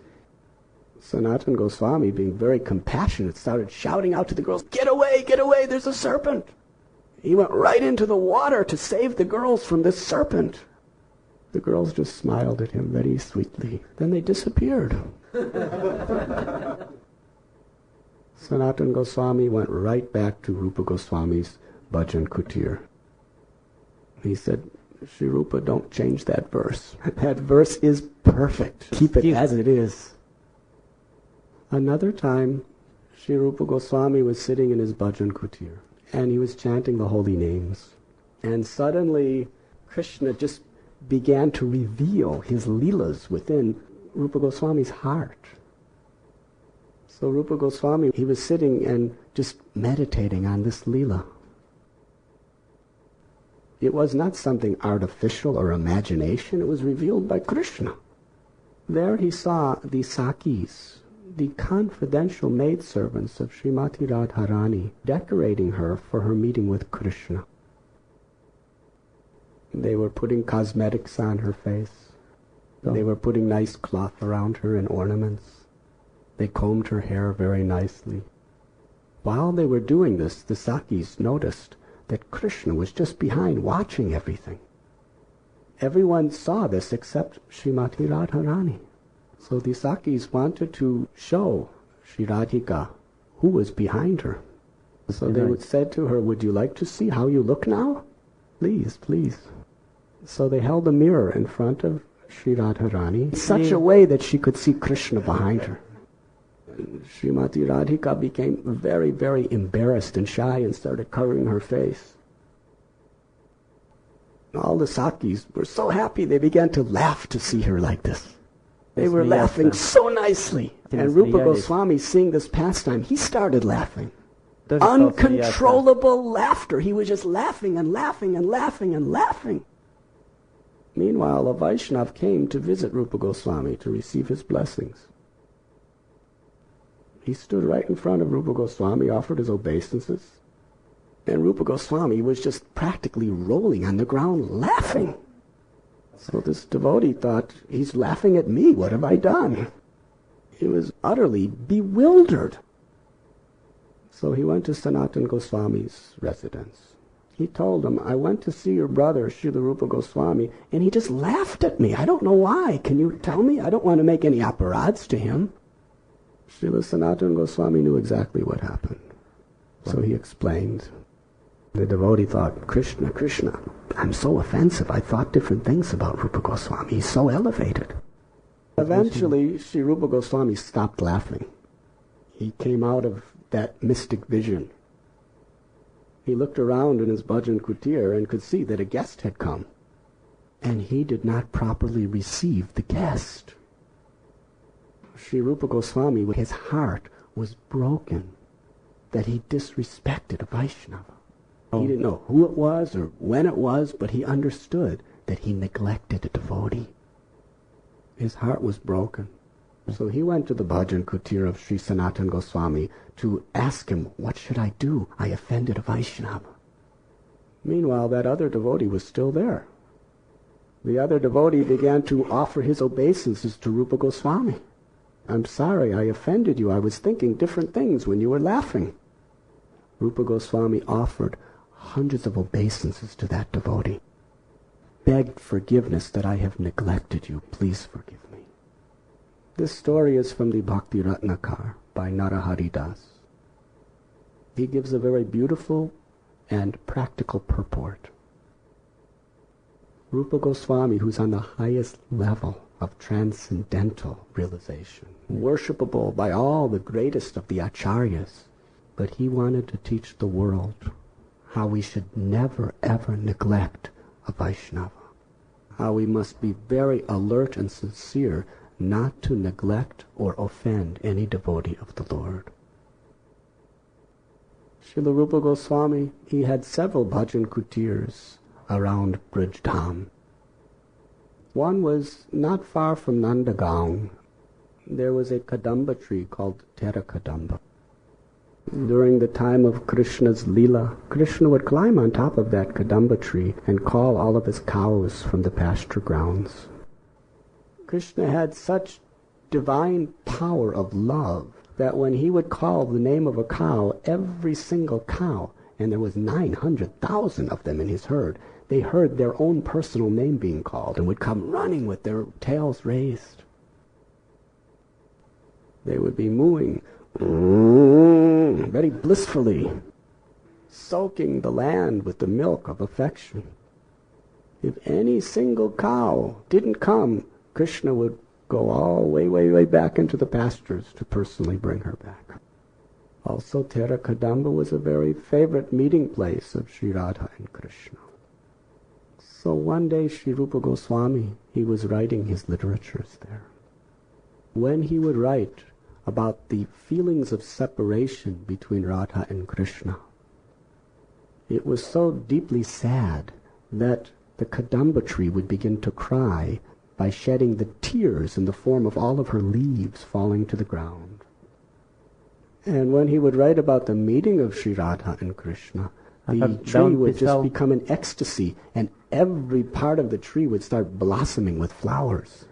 Sanatana Goswami, being very compassionate, started shouting out to the girls, get away, there's a serpent. He went right into the water to save the girls from this serpent. The girls just smiled at him very sweetly. Then they disappeared. Sanatana Goswami went right back to Rupa Goswami's bhajan kutir. He said, Sri Rupa, don't change that verse. That verse is perfect. Keep it as it is. Another time, Sri Rupa Goswami was sitting in his bhajan kutir, and he was chanting the holy names. And suddenly, Krishna just began to reveal his leelas within Rupa Goswami's heart. So Rupa Goswami, he was sitting and just meditating on this leela. It was not something artificial or imagination. It was revealed by Krishna. There he saw the Sakis, the confidential maidservants of Srimati Radharani, decorating her for her meeting with Krishna. They were putting cosmetics on her face. They were putting nice cloth around her and ornaments. They combed her hair very nicely. While they were doing this, the Sakis noticed that Krishna was just behind watching everything. Everyone saw this except Srimati Radharani. So the Sakis wanted to show Sri Radhika who was behind her. So they said to her, would you like to see how you look now? Please, please. So they held a mirror in front of Sri Radharani in such a way that she could see Krishna behind her. Srimati Radhika became very, very embarrassed and shy and started covering her face. All the Sakis were so happy they began to laugh to see her like this. They were laughing so nicely. And Rupa Goswami, seeing this pastime, he started laughing. Uncontrollable laughter. He was just laughing and laughing and laughing and laughing. Meanwhile, a Vaishnav came to visit Rupa Goswami to receive his blessings. He stood right in front of Rupa Goswami, offered his obeisances, and Rupa Goswami was just practically rolling on the ground laughing. So this devotee thought, he's laughing at me, what have I done? He was utterly bewildered. So he went to Sanatana Goswami's residence. He told him, I went to see your brother, Srila Rupa Goswami, and he just laughed at me. I don't know why. Can you tell me? I don't want to make any aparads to him. Srila Sanatana Goswami knew exactly what happened. So he explained. The devotee thought, Krishna, Krishna, I'm so offensive. I thought different things about Rupa Goswami. He's so elevated. Eventually, Sri Rupa Goswami stopped laughing. He came out of that mystic vision. He looked around in his bhajan kutir and could see that a guest had come. And he did not properly receive the guest. Sri Rupa Goswami, his heart was broken that he disrespected a Vaishnava. He didn't know who it was or when it was, but he understood that he neglected a devotee. His heart was broken. So he went to the bhajan kutir of Sri Sanatana Goswami to ask him, what should I do? I offended a Vaishnava. Meanwhile, that other devotee was still there. The other devotee began to offer his obeisances to Rupa Goswami. I'm sorry, I offended you. I was thinking different things when you were laughing. Rupa Goswami offered hundreds of obeisances to that devotee. Begged forgiveness that I have neglected you. Please forgive me. This story is from the Bhakti Ratnakar by Narahari Das. He gives a very beautiful and practical purport. Rupa Goswami, who's on the highest level of transcendental realization, worshipable by all the greatest of the Acharyas, but he wanted to teach the world how we should never ever neglect a Vaishnava, how we must be very alert and sincere not to neglect or offend any devotee of the Lord. Srila Rupa Goswami, he had several bhajan kutirs around Brij Dham. One was not far from Nandagaon. There was a kadamba tree called Tera Kadamba. During the time of Krishna's Leela, Krishna would climb on top of that kadamba tree and call all of his cows from the pasture grounds. Krishna had such divine power of love that when he would call the name of a cow, every single cow, and there was 900,000 of them in his herd, they heard their own personal name being called and would come running with their tails raised. They would be mooing very blissfully, soaking the land with the milk of affection. If any single cow didn't come, Krishna would go all way back into the pastures to personally bring her back. Also, Tera Kadamba was a very favorite meeting place of Sri Radha and Krishna. So one day Sri Rupa Goswami, he was writing his literatures there. When he would write about the feelings of separation between Radha and Krishna, it was so deeply sad that the Kadamba tree would begin to cry by shedding the tears in the form of all of her leaves falling to the ground. And when he would write about the meeting of Sri Radha and Krishna, the tree would just become an ecstasy, and every part of the tree would start blossoming with flowers.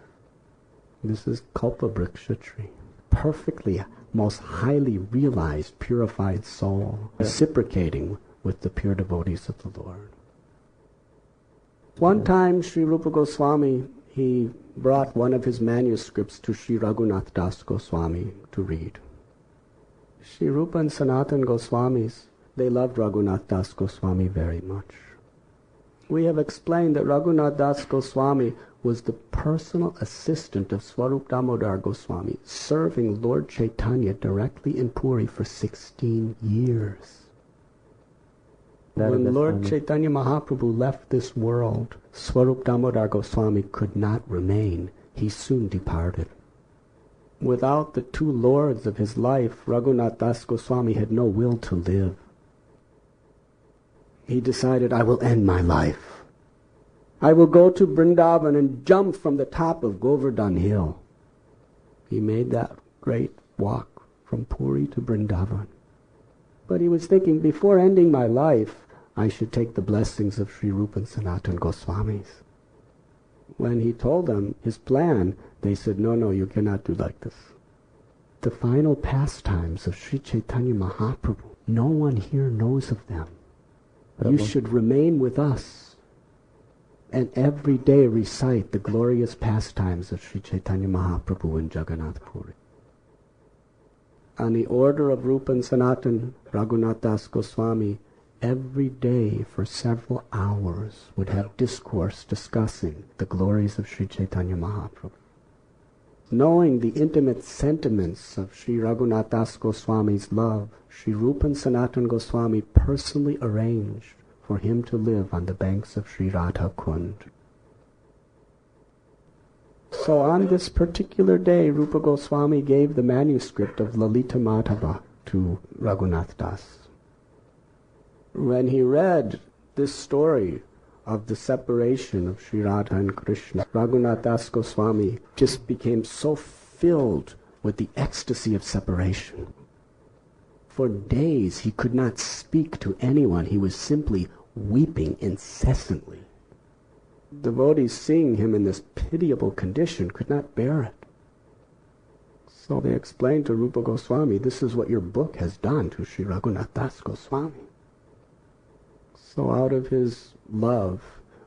This is Kalpabriksha tree. Perfectly, most highly realized, purified soul, reciprocating with the pure devotees of the Lord. One time, Sri Rupa Goswami, he brought one of his manuscripts to Sri Raghunath Das Goswami to read. Sri Rupa and Sanatana Goswamis, they loved Raghunath Das Goswami very much. We have explained that Raghunath Das Goswami was the personal assistant of Swarup Damodar Goswami, serving Lord Chaitanya directly in Puri for 16 years. When Lord Chaitanya Mahaprabhu left this world, Swarup Damodar Goswami could not remain. He soon departed. Without the two lords of his life, Raghunath Das Goswami had no will to live. He decided, I will end my life. I will go to Vrindavan and jump from the top of Govardhan Hill. He made that great walk from Puri to Vrindavan. But he was thinking, before ending my life, I should take the blessings of Sri Rupa and Sanatana Goswamis. When he told them his plan, they said, no, you cannot do like this. The final pastimes of Sri Chaitanya Mahaprabhu, no one here knows of them. You should remain with us and every day recite the glorious pastimes of Sri Chaitanya Mahaprabhu in Jagannath Puri. On the order of Rupa and Sanatana, Raghunath Das Goswami every day for several hours would have discourse discussing the glories of Sri Chaitanya Mahaprabhu. Knowing the intimate sentiments of Sri Raghunath Das Goswami's love, Sri Rupa and Sanatana Goswami personally arranged for him to live on the banks of Sri Radha Kund. So on this particular day, Rupa Goswami gave the manuscript of Lalita Madhava to Raghunath Das. When he read this story of the separation of Sri Radha and Krishna, Raghunath Das Goswami just became so filled with the ecstasy of separation. For days he could not speak to anyone. He was simply weeping incessantly. Devotees seeing him in this pitiable condition could not bear it. So they explained to Rupa Goswami, this is what your book has done to Sri Raghunath Das Goswami. So out of his love,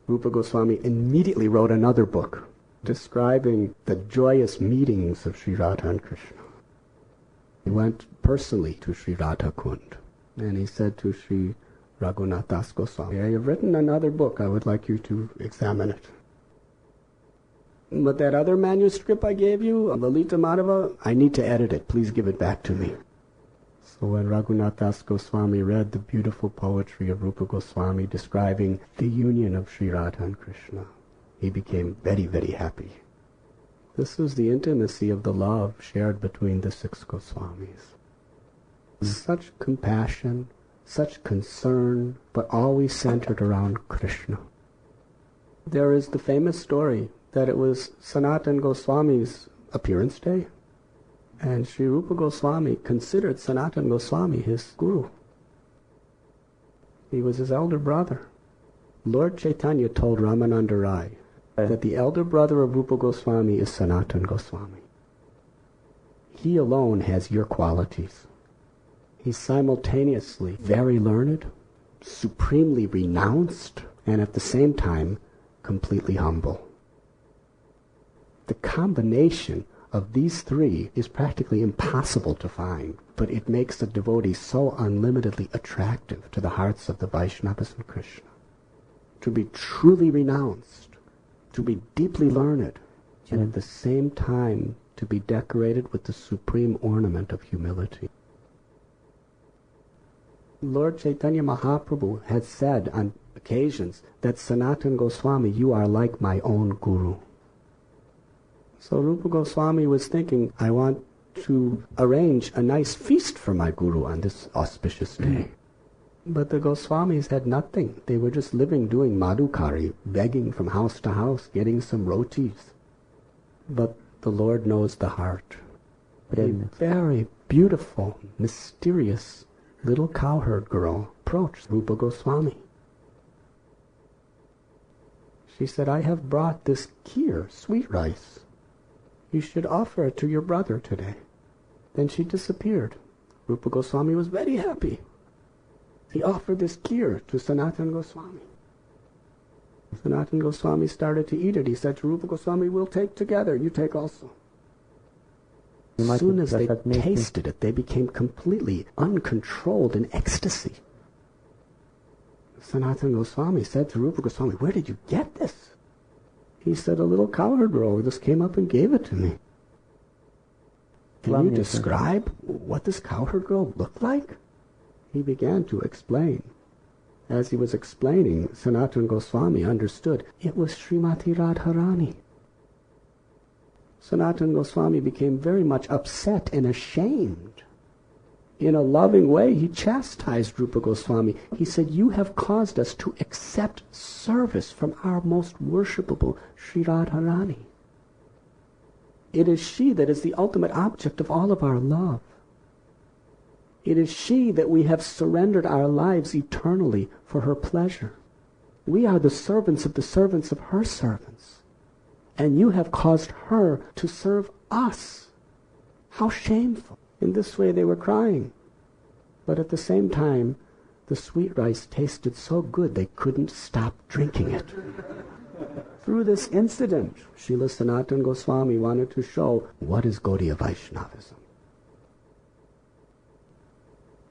Rupa Goswami immediately wrote another book describing the joyous meetings of Sri Radha and Krishna. He went personally to Sri Radha Kund and he said to Sri Raghunath Das Goswami, I have written another book, I would like you to examine it. But that other manuscript I gave you, Lalita Madhava, I need to edit it, please give it back to me. So when Raghunath Das Goswami read the beautiful poetry of Rupa Goswami describing the union of Sri Radha and Krishna, he became very, very happy. This was the intimacy of the love shared between the 6 Goswamis. Such compassion, such concern, but always centered around Krishna. There is the famous story that it was Sanatana Goswami's appearance day, and Sri Rupa Goswami considered Sanatana Goswami his guru. He was his elder brother. Lord Chaitanya told Ramananda Rai that the elder brother of Rupa Goswami is Sanatana Goswami. He alone has your qualities. He's simultaneously very learned, supremely renounced, and at the same time completely humble. The combination of these three is practically impossible to find, but it makes the devotee so unlimitedly attractive to the hearts of the Vaishnavas and Krishna. To be truly renounced, to be deeply learned, and at the same time to be decorated with the supreme ornament of humility. Lord Chaitanya Mahaprabhu had said on occasions that Sanatana Goswami, you are like my own guru. So Rupa Goswami was thinking, I want to arrange a nice feast for my guru on this auspicious day. But the Goswamis had nothing. They were just living doing madhukari, begging from house to house, getting some rotis. But the Lord knows the heart. A very beautiful, mysterious little cowherd girl approached Rupa Goswami. She said, I have brought this kheer, sweet rice. You should offer it to your brother today. Then she disappeared. Rupa Goswami was very happy. He offered this kheer to Sanatana Goswami. Sanatana Goswami started to eat it. He said to Rupa Goswami, we'll take together, you take also. As soon as they tasted it, they became completely uncontrolled in ecstasy. Sanatana Goswami said to Rupa Goswami, where did you get this? He said, a little cowherd girl just came up and gave it to me. Can you describe what this cowherd girl looked like? He began to explain. As he was explaining, Sanatana Goswami understood it was Srimati Radharani. Sanatana Goswami became very much upset and ashamed. In a loving way, he chastised Rupa Goswami. He said, you have caused us to accept service from our most worshipable Sri Radharani. It is she that is the ultimate object of all of our love. It is she that we have surrendered our lives eternally for her pleasure. We are the servants of her servants. And you have caused her to serve us. How shameful. In this way they were crying. But at the same time, the sweet rice tasted so good they couldn't stop drinking it. Through this incident, Srila Sanatana Goswami wanted to show what is Gaudiya Vaishnavism.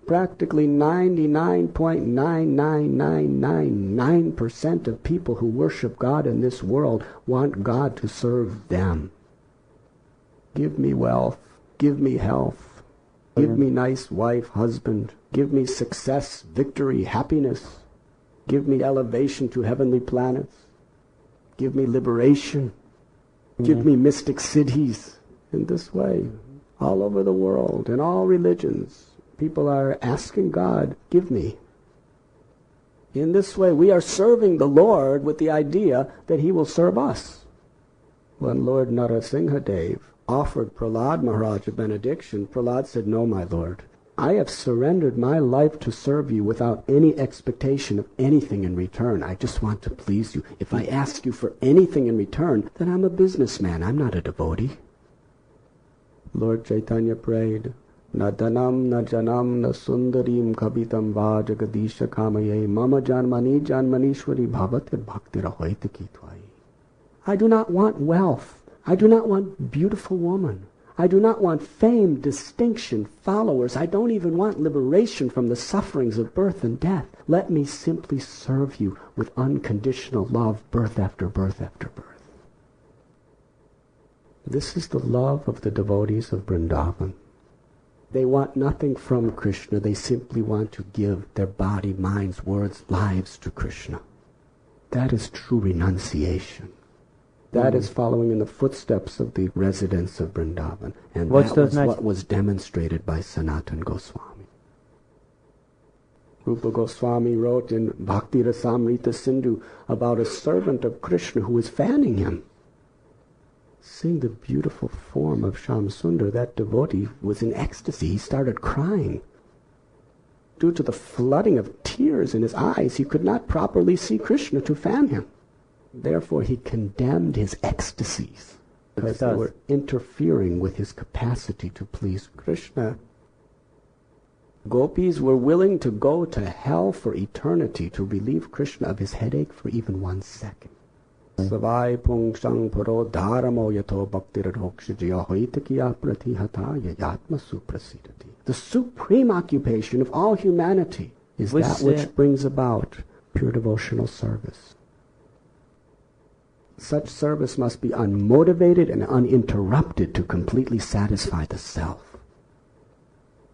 Practically 99.99999% of people who worship God in this world want God to serve them. Give me wealth, give me health, give me nice wife, husband, give me success, victory, happiness, give me elevation to heavenly planets, give me liberation, Give me mystic siddhis. In this way, all over the world, in all religions, people are asking God, give me. In this way, we are serving the Lord with the idea that He will serve us. When Lord Narasimhadev offered Prahlad Maharaj a benediction, Prahlad said, no, my Lord, I have surrendered my life to serve you without any expectation of anything in return. I just want to please you. If I ask you for anything in return, then I'm a businessman. I'm not a devotee. Lord Chaitanya prayed, Na dhanam, na janam, na sundarim kabitam va jagadisha kamaye mama janmani janmanishwari bhavatir bhaktirahvaita kitvai. I do not want wealth. I do not want beautiful woman. I do not want fame, distinction, followers. I don't even want liberation from the sufferings of birth and death. Let me simply serve you with unconditional love, birth after birth after birth. This is the love of the devotees of Vrindavan. They want nothing from Krishna. They simply want to give their body, minds, words, lives to Krishna. That is true renunciation. That is following in the footsteps of the residents of Vrindavan. And that was what was demonstrated by Sanatana Goswami. Rupa Goswami wrote in Bhakti Rasamrita Sindhu about a servant of Krishna who was fanning him. Seeing the beautiful form of Shamsundar, that devotee was in ecstasy. He started crying. Due to the flooding of tears in his eyes, he could not properly see Krishna to fan him. Therefore, he condemned his ecstasies because they were interfering with his capacity to please Krishna. Gopis were willing to go to hell for eternity to relieve Krishna of his headache for even 1 second. Savai pungsang paro dharmo yato bhaktiradhokshijaya hoitakiya pratihataya yatma suprasidati. The supreme occupation of all humanity is that which brings about pure devotional service. Such service must be unmotivated and uninterrupted to completely satisfy the self.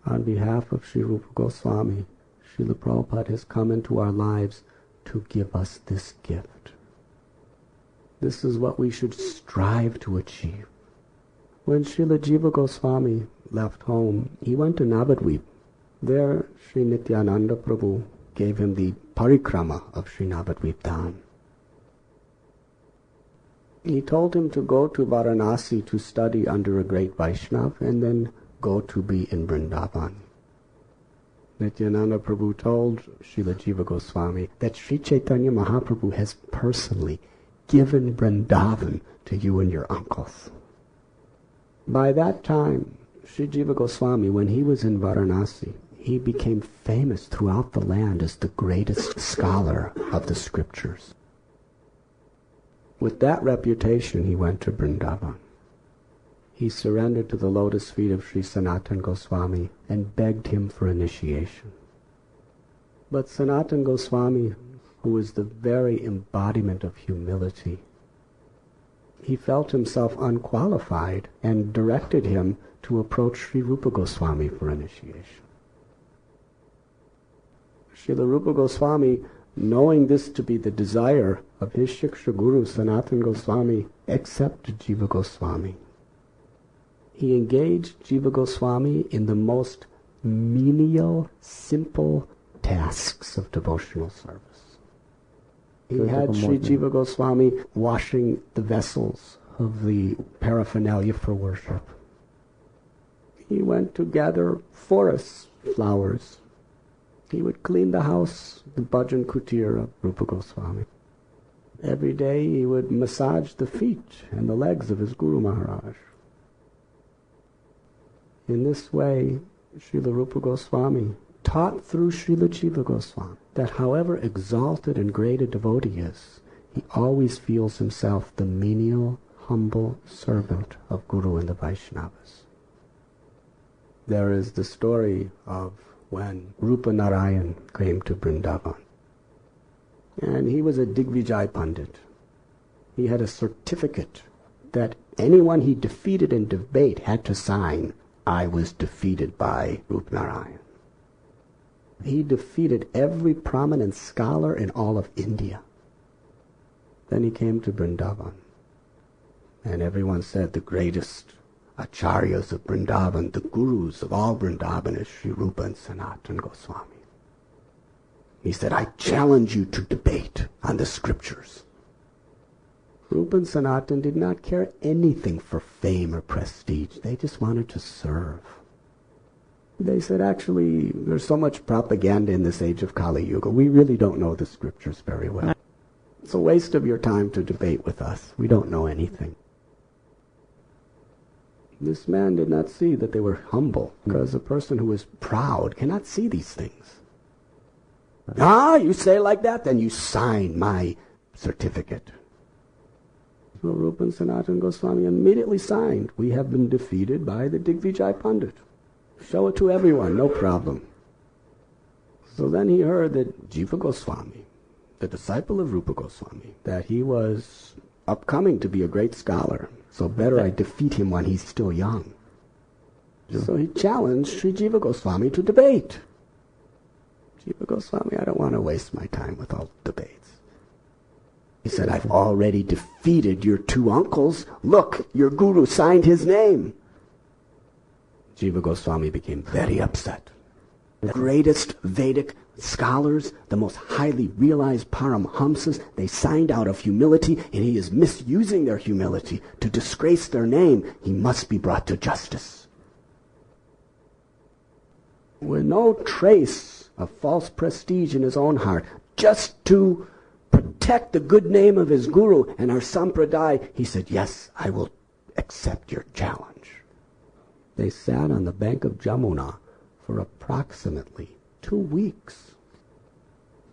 On behalf of Sri Rupa Goswami, Srila Prabhupada has come into our lives to give us this gift. This is what we should strive to achieve. When Srila Jiva Goswami left home, he went to Navadvip. There, Sri Nityananda Prabhu gave him the parikrama of Sri Navadvip Dham. He told him to go to Varanasi to study under a great Vaishnava and then go to be in Vrindavan. Nityananda Prabhu told Srila Jiva Goswami that Sri Chaitanya Mahaprabhu has personally given Vrindavan to you and your uncles. By that time, Sri Jiva Goswami, when he was in Varanasi, he became famous throughout the land as the greatest scholar of the scriptures. With that reputation, he went to Vrindavan. He surrendered to the lotus feet of Sri Sanatana Goswami and begged him for initiation. But Sanatana Goswami, who was the very embodiment of humility, he felt himself unqualified and directed him to approach Sri Rupa Goswami for initiation. Srila Rupa Goswami, knowing this to be the desire of his Shiksha Guru Sanatana Goswami, accepted Jiva Goswami. He engaged Jiva Goswami in the most menial, simple tasks of devotional service. He had Sri Jiva Goswami washing the vessels of the paraphernalia for worship. He went to gather forest flowers. He would clean the house, the bhajan kutir of Rupa Goswami. Every day he would massage the feet and the legs of his Guru Maharaj. In this way, Srila Rupa Goswami taught through Srila Jiva Goswami that however exalted and great a devotee is, he always feels himself the menial, humble servant of Guru and the Vaishnavas. There is the story of when Rupa Narayan came to Vrindavan. And he was a Digvijay Pandit. He had a certificate that anyone he defeated in debate had to sign, I was defeated by Rupa Narayan. He defeated every prominent scholar in all of India. Then he came to Vrindavan. And everyone said the greatest Acharyas of Vrindavan, the gurus of all Vrindavan, is Sri Rupa and Sanatana Goswami. He said, I challenge you to debate on the scriptures. Rupa and Sanatana did not care anything for fame or prestige. They just wanted to serve. They said, actually, there's so much propaganda in this age of Kali Yuga. We really don't know the scriptures very well. It's a waste of your time to debate with us. We don't know anything. This man did not see that they were humble, because a person who is proud cannot see these things. Ah, you say like that? Then you sign my certificate. So Rupa and Sanatana Goswami immediately signed. We have been defeated by the Digvijay Pandit. Show it to everyone, no problem. So then he heard that Jiva Goswami, the disciple of Rupa Goswami, that he was upcoming to be a great scholar. So better I defeat him when he's still young. So he challenged Sri Jiva Goswami to debate. Jiva Goswami, I don't want to waste my time with all debates. He said, I've already defeated your two uncles. Look, your guru signed his name. Jiva Goswami became very upset. The greatest Vedic scholars, the most highly realized Paramhamsas, they signed out of humility, and he is misusing their humility to disgrace their name. He must be brought to justice. With no trace of false prestige in his own heart, just to protect the good name of his guru and our sampradaya, he said, yes, I will accept your challenge. They sat on the bank of Jamuna for approximately 2 weeks.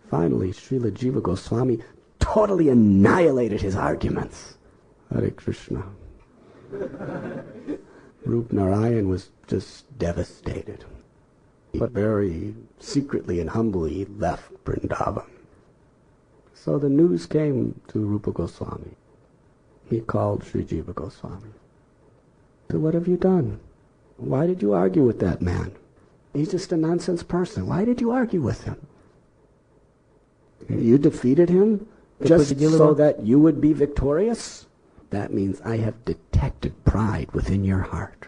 Finally, Srila Jiva Goswami totally annihilated his arguments. Hare Krishna. Rup Narayan was just devastated. But very secretly and humbly left Vrindavan. So the news came to Rupa Goswami. He called Sri Jiva Goswami. So what have you done? Why did you argue with that man? He's just a nonsense person. Why did you argue with him? You defeated him just so that you would be victorious? That means I have detected pride within your heart.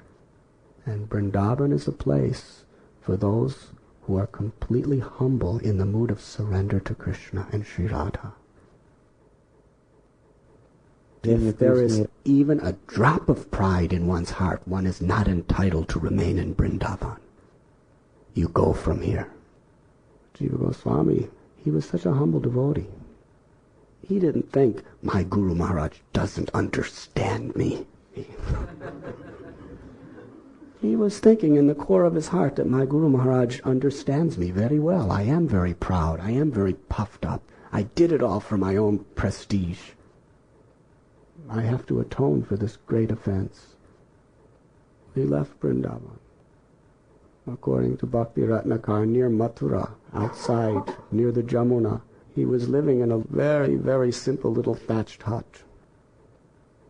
And Vrindavan is a place for those who are completely humble in the mood of surrender to Krishna and Sri Radha. If there is even a drop of pride in one's heart, one is not entitled to remain in Vrindavan. You go from here. Jiva Goswami, he was such a humble devotee. He didn't think, my Guru Maharaj doesn't understand me. He was thinking in the core of his heart that my Guru Maharaj understands me very well. I am very proud. I am very puffed up. I did it all for my own prestige. I have to atone for this great offense. He left Vrindavan. According to Bhakti Ratnakar, near Mathura, outside, near the Jamuna, he was living in a very, very simple little thatched hut.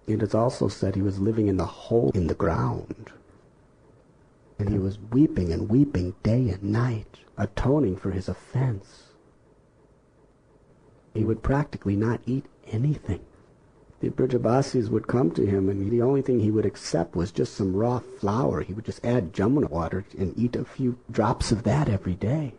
It is also said he was living in the hole in the ground. And he was weeping and weeping day and night, atoning for his offense. He would practically not eat anything. The Brijabasis would come to him, and the only thing he would accept was just some raw flour. He would just add Jamuna water and eat a few drops of that every day.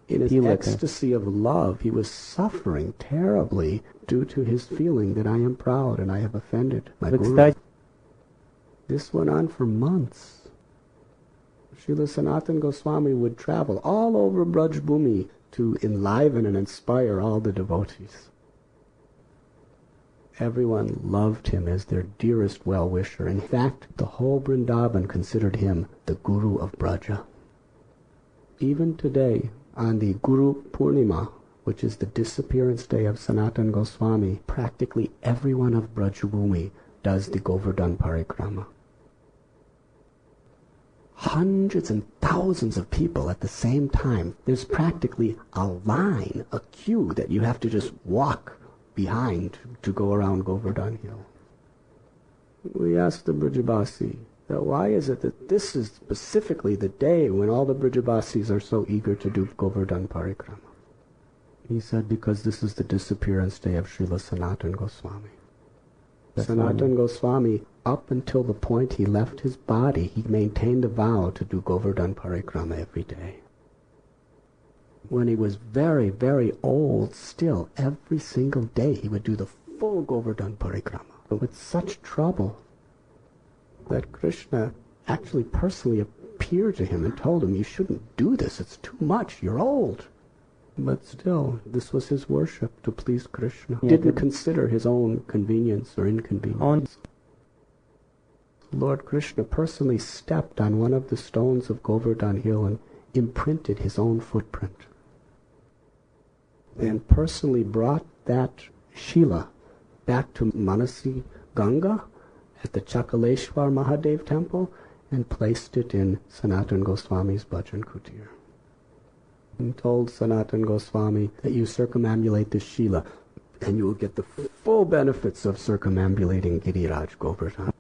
In his ecstasy of love, he was suffering terribly due to his feeling that I am proud and I have offended my Guru. This went on for months. Srila Sanatana Goswami would travel all over Braj Bhumi to enliven and inspire all the devotees. Everyone loved him as their dearest well-wisher. In fact, the whole Vrindavan considered him the Guru of Braja. Even today, on the Guru Purnima, which is the disappearance day of Sanatana Goswami, practically everyone of Brajabhumi does the Govardhan Parikrama. Hundreds and thousands of people at the same time. There's practically a line, a queue that you have to just walk behind to go around Govardhan Hill. We asked the Brijabasi that why is it that this is specifically the day when all the Brijabasis are so eager to do Govardhan Parikrama? He said because this is the disappearance day of Srila Sanatana Goswami. Sanatana Goswami, up until the point he left his body, he maintained a vow to do Govardhan Parikrama every day. When he was very, very old, still, every single day he would do the full Govardhan Parikrama. But with such trouble that Krishna actually personally appeared to him and told him, you shouldn't do this, it's too much, you're old. But still, this was his worship, to please Krishna. He didn't consider his own convenience or inconvenience. Lord Krishna personally stepped on one of the stones of Govardhan Hill and imprinted his own footprint. And personally brought that Shila back to Manasi Ganga at the Chakaleshwar Mahadev temple and placed it in Sanatana Goswami's Bhajan Kutir. And told Sanatana Goswami that you circumambulate this Shila and you will get the full benefits of circumambulating Giriraj Govardhan.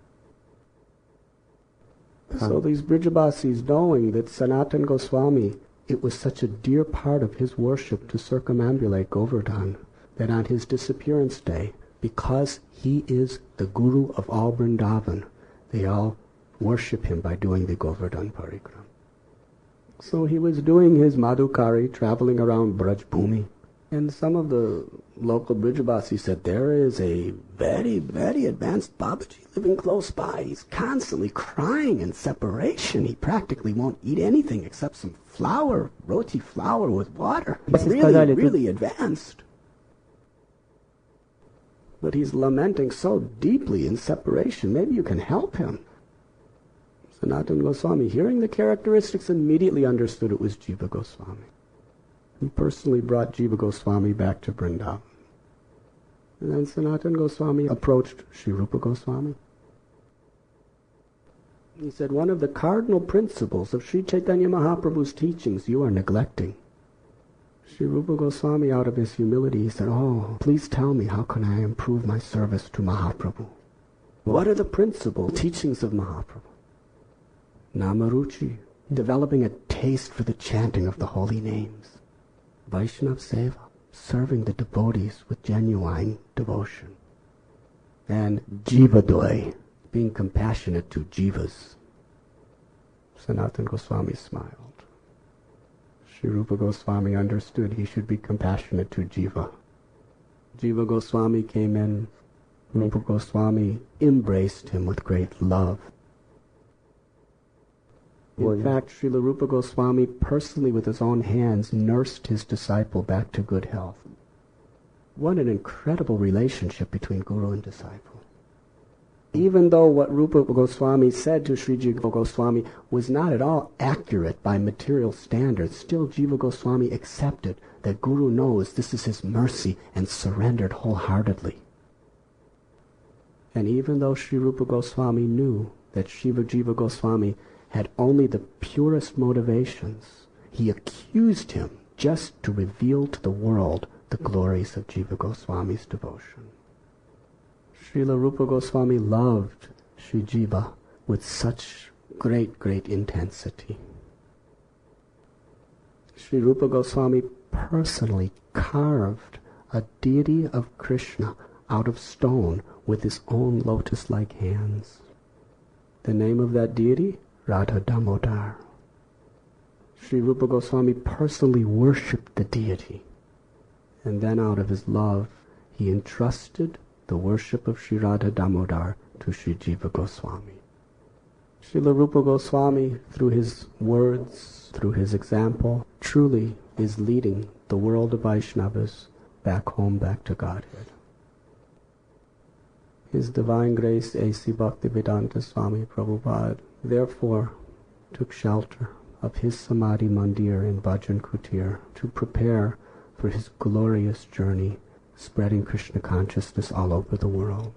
So these Brijabasis, knowing that Sanatana Goswami, it was such a dear part of his worship to circumambulate Govardhan, that on his disappearance day, because he is the Guru of all Vrindavan, they all worship him by doing the Govardhan Parikram. So he was doing his Madhukari, traveling around Braj Bhumi, and some of the local Brijabasis said, there is a very, very advanced Babaji living close by. He's constantly crying in separation. He practically won't eat anything except some flour, roti flour with water. He's really, really advanced. But he's lamenting so deeply in separation. Maybe you can help him. Sanatana Goswami, hearing the characteristics, immediately understood it was Jiva Goswami. He personally brought Jiva Goswami back to Vrindavan. And then Sanatana Goswami approached Sri Rupa Goswami. He said, one of the cardinal principles of Sri Chaitanya Mahaprabhu's teachings you are neglecting. Sri Rupa Goswami, out of his humility, he said, oh, please tell me, how can I improve my service to Mahaprabhu? What are the principal teachings of Mahaprabhu? Namaruchi, developing a taste for the chanting of the holy names. Vaishnav Seva, serving the devotees with genuine devotion. And Jivadoy, being compassionate to Jivas. Sanatana Goswami smiled. Sri Rupa Goswami understood he should be compassionate to Jiva. Jiva Goswami came in. Rupa Goswami embraced him with great love. In fact, Srila Rupa Goswami personally with his own hands nursed his disciple back to good health. What an incredible relationship between Guru and disciple. Even though what Rupa Goswami said to Sri Jiva Goswami was not at all accurate by material standards, still Jiva Goswami accepted that Guru knows this is his mercy and surrendered wholeheartedly. And even though Sri Rupa Goswami knew that Shiva Jiva Goswami had only the purest motivations, he accused him just to reveal to the world the glories of Jiva Goswami's devotion. Srila Rupa Goswami loved Sri Jiva with such great, great intensity. Sri Rupa Goswami personally carved a deity of Krishna out of stone with his own lotus-like hands. The name of that deity? Radha Damodar. Sri Rupa Goswami personally worshipped the deity, and then out of his love he entrusted the worship of Sri Radha Damodar to Sri Jiva Goswami. Srila Rupa Goswami, through his words, through his example, truly is leading the world of Vaishnavas back home, back to Godhead. His Divine Grace A.C. Bhaktivedanta Swami Prabhupada therefore took shelter of his Samadhi Mandir in Bhajan Kutir to prepare for his glorious journey spreading Krishna consciousness all over the world.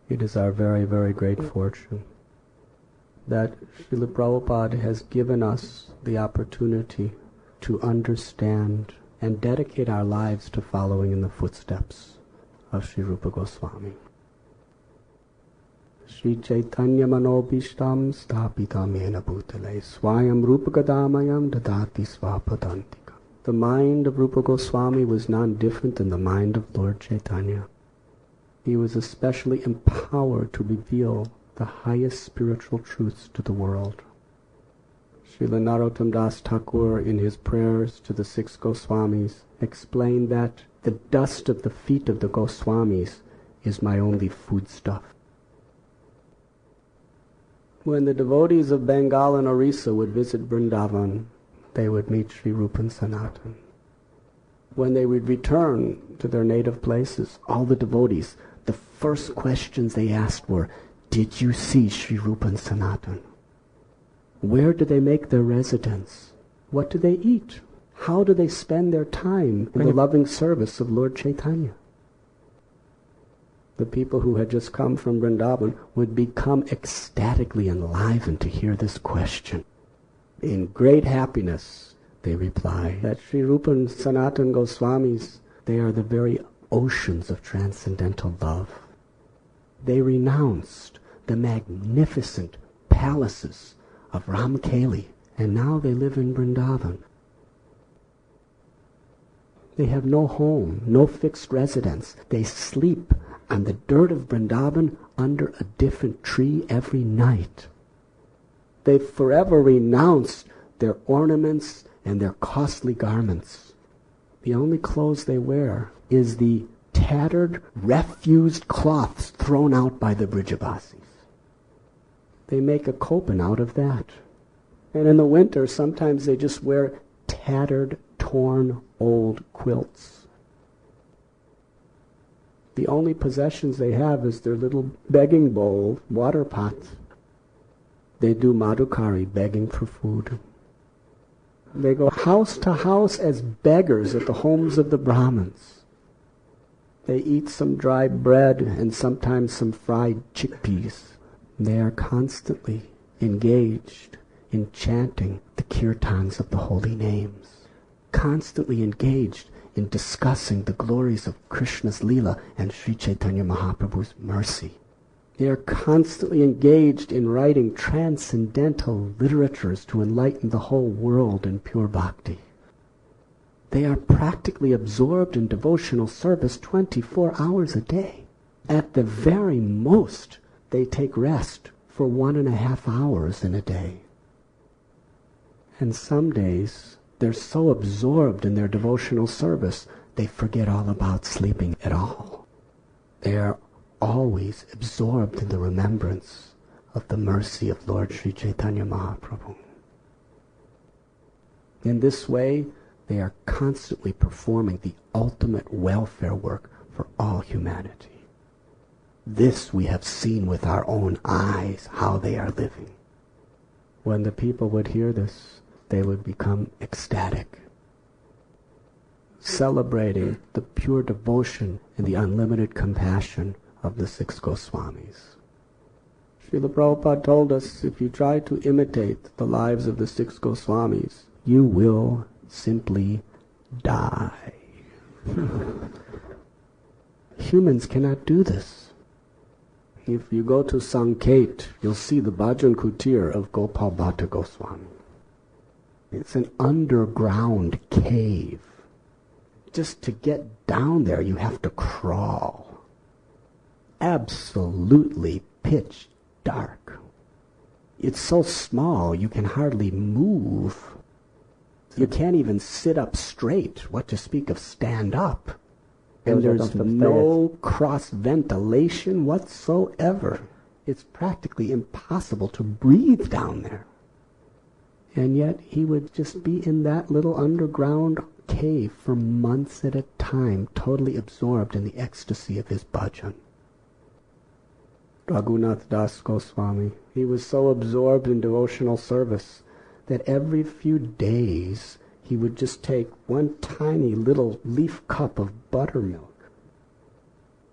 It is our very, very great fortune that Srila Prabhupada has given us the opportunity to understand and dedicate our lives to following in the footsteps of Sri Rupa Goswami. Sri Chaitanya Manobishtam Stapitam Yena Bhutale Swayam Rupa Gadamayam Dadati Svapadantika. The mind of Rupa Goswami was none different than the mind of Lord Chaitanya. He was especially empowered to reveal the highest spiritual truths to the world. Srila Narottam Das Thakur, in his prayers to the six Goswamis, explained that the dust of the feet of the Goswamis is my only foodstuff. When the devotees of Bengal and Orissa would visit Vrindavan, they would meet Sri Rupa and Sanatan. When they would return to their native places, all the devotees, the first questions they asked were, "Did you see Sri Rupa and Sanatan? Where do they make their residence? What do they eat? How do they spend their time in the loving service of Lord Chaitanya?" The people who had just come from Vrindavan would become ecstatically enlivened to hear this question. In great happiness, they reply that Sri Rupa and Sanatan Goswamis, they are the very oceans of transcendental love. They renounced the magnificent palaces of Ramkeli, and now they live in Vrindavan. They have no home, no fixed residence. They sleep on the dirt of Vrindavan under a different tree every night. They've forever renounced their ornaments and their costly garments. The only clothes they wear is the tattered, refused cloths thrown out by the Brijavasis. They make a kopan out of that. And in the winter, sometimes they just wear tattered, torn, old quilts. The only possessions they have is their little begging bowl, water pot. They do madhukari, begging for food. They go house to house as beggars at the homes of the Brahmins. They eat some dry bread and sometimes some fried chickpeas. They are constantly engaged in chanting the kirtans of the holy names, constantly engaged in discussing the glories of Krishna's Leela and Sri Chaitanya Mahaprabhu's mercy. They are constantly engaged in writing transcendental literatures to enlighten the whole world in pure bhakti. They are practically absorbed in devotional service 24 hours a day. At the very most, they take rest for 1.5 hours in a day. And some days, they're so absorbed in their devotional service, they forget all about sleeping at all. They are always absorbed in the remembrance of the mercy of Lord Sri Chaitanya Mahaprabhu. In this way, they are constantly performing the ultimate welfare work for all humanity. This we have seen with our own eyes, how they are living. When the people would hear this, they would become ecstatic, celebrating the pure devotion and the unlimited compassion of the six Goswamis. Srila Prabhupada told us, if you try to imitate the lives of the six Goswamis, you will simply die. Humans cannot do this. If you go to Sanket, you'll see the Bhajan Kutir of Gopal Bhatta Goswami. It's an underground cave. Just to get down there, you have to crawl. Absolutely pitch dark. It's so small you can hardly move. You can't even sit up straight, what to speak of stand up. And there's no cross ventilation whatsoever. It's practically impossible to breathe down there. And yet he would just be in that little underground cave for months at a time, totally absorbed in the ecstasy of his bhajan. Raghunath Das Goswami, he was so absorbed in devotional service that every few days he would just take one tiny little leaf cup of buttermilk.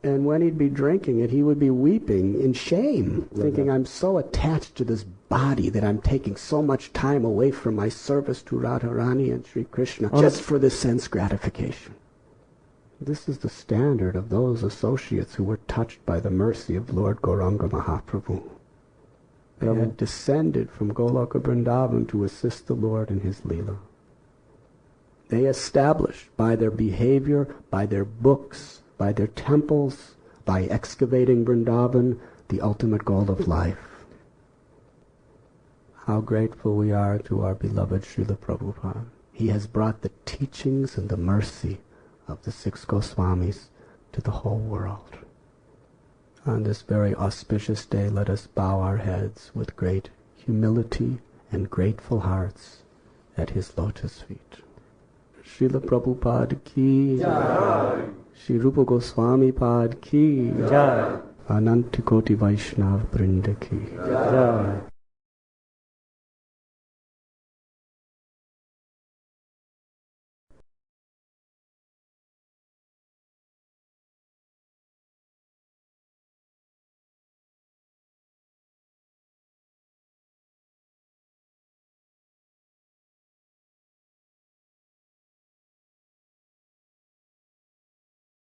And when he'd be drinking it, he would be weeping in shame, thinking, I'm so attached to this body that I'm taking so much time away from my service to Radharani and Sri Krishna just for this sense gratification. This is the standard of those associates who were touched by the mercy of Lord Gauranga Mahaprabhu. They had descended from Goloka Vrindavan to assist the Lord in his Leela. They established by their behavior, by their books, by their temples, by excavating Vrindavan, the ultimate goal of life. How grateful we are to our beloved Srila Prabhupada. He has brought the teachings and the mercy of the six Goswamis to the whole world. On this very auspicious day, let us bow our heads with great humility and grateful hearts at his lotus feet. Srila Prabhupada ki Jai. Shri Rupa Goswami Pad ki Jai. Anantikoti Vaishnav Vrinda ki Jai.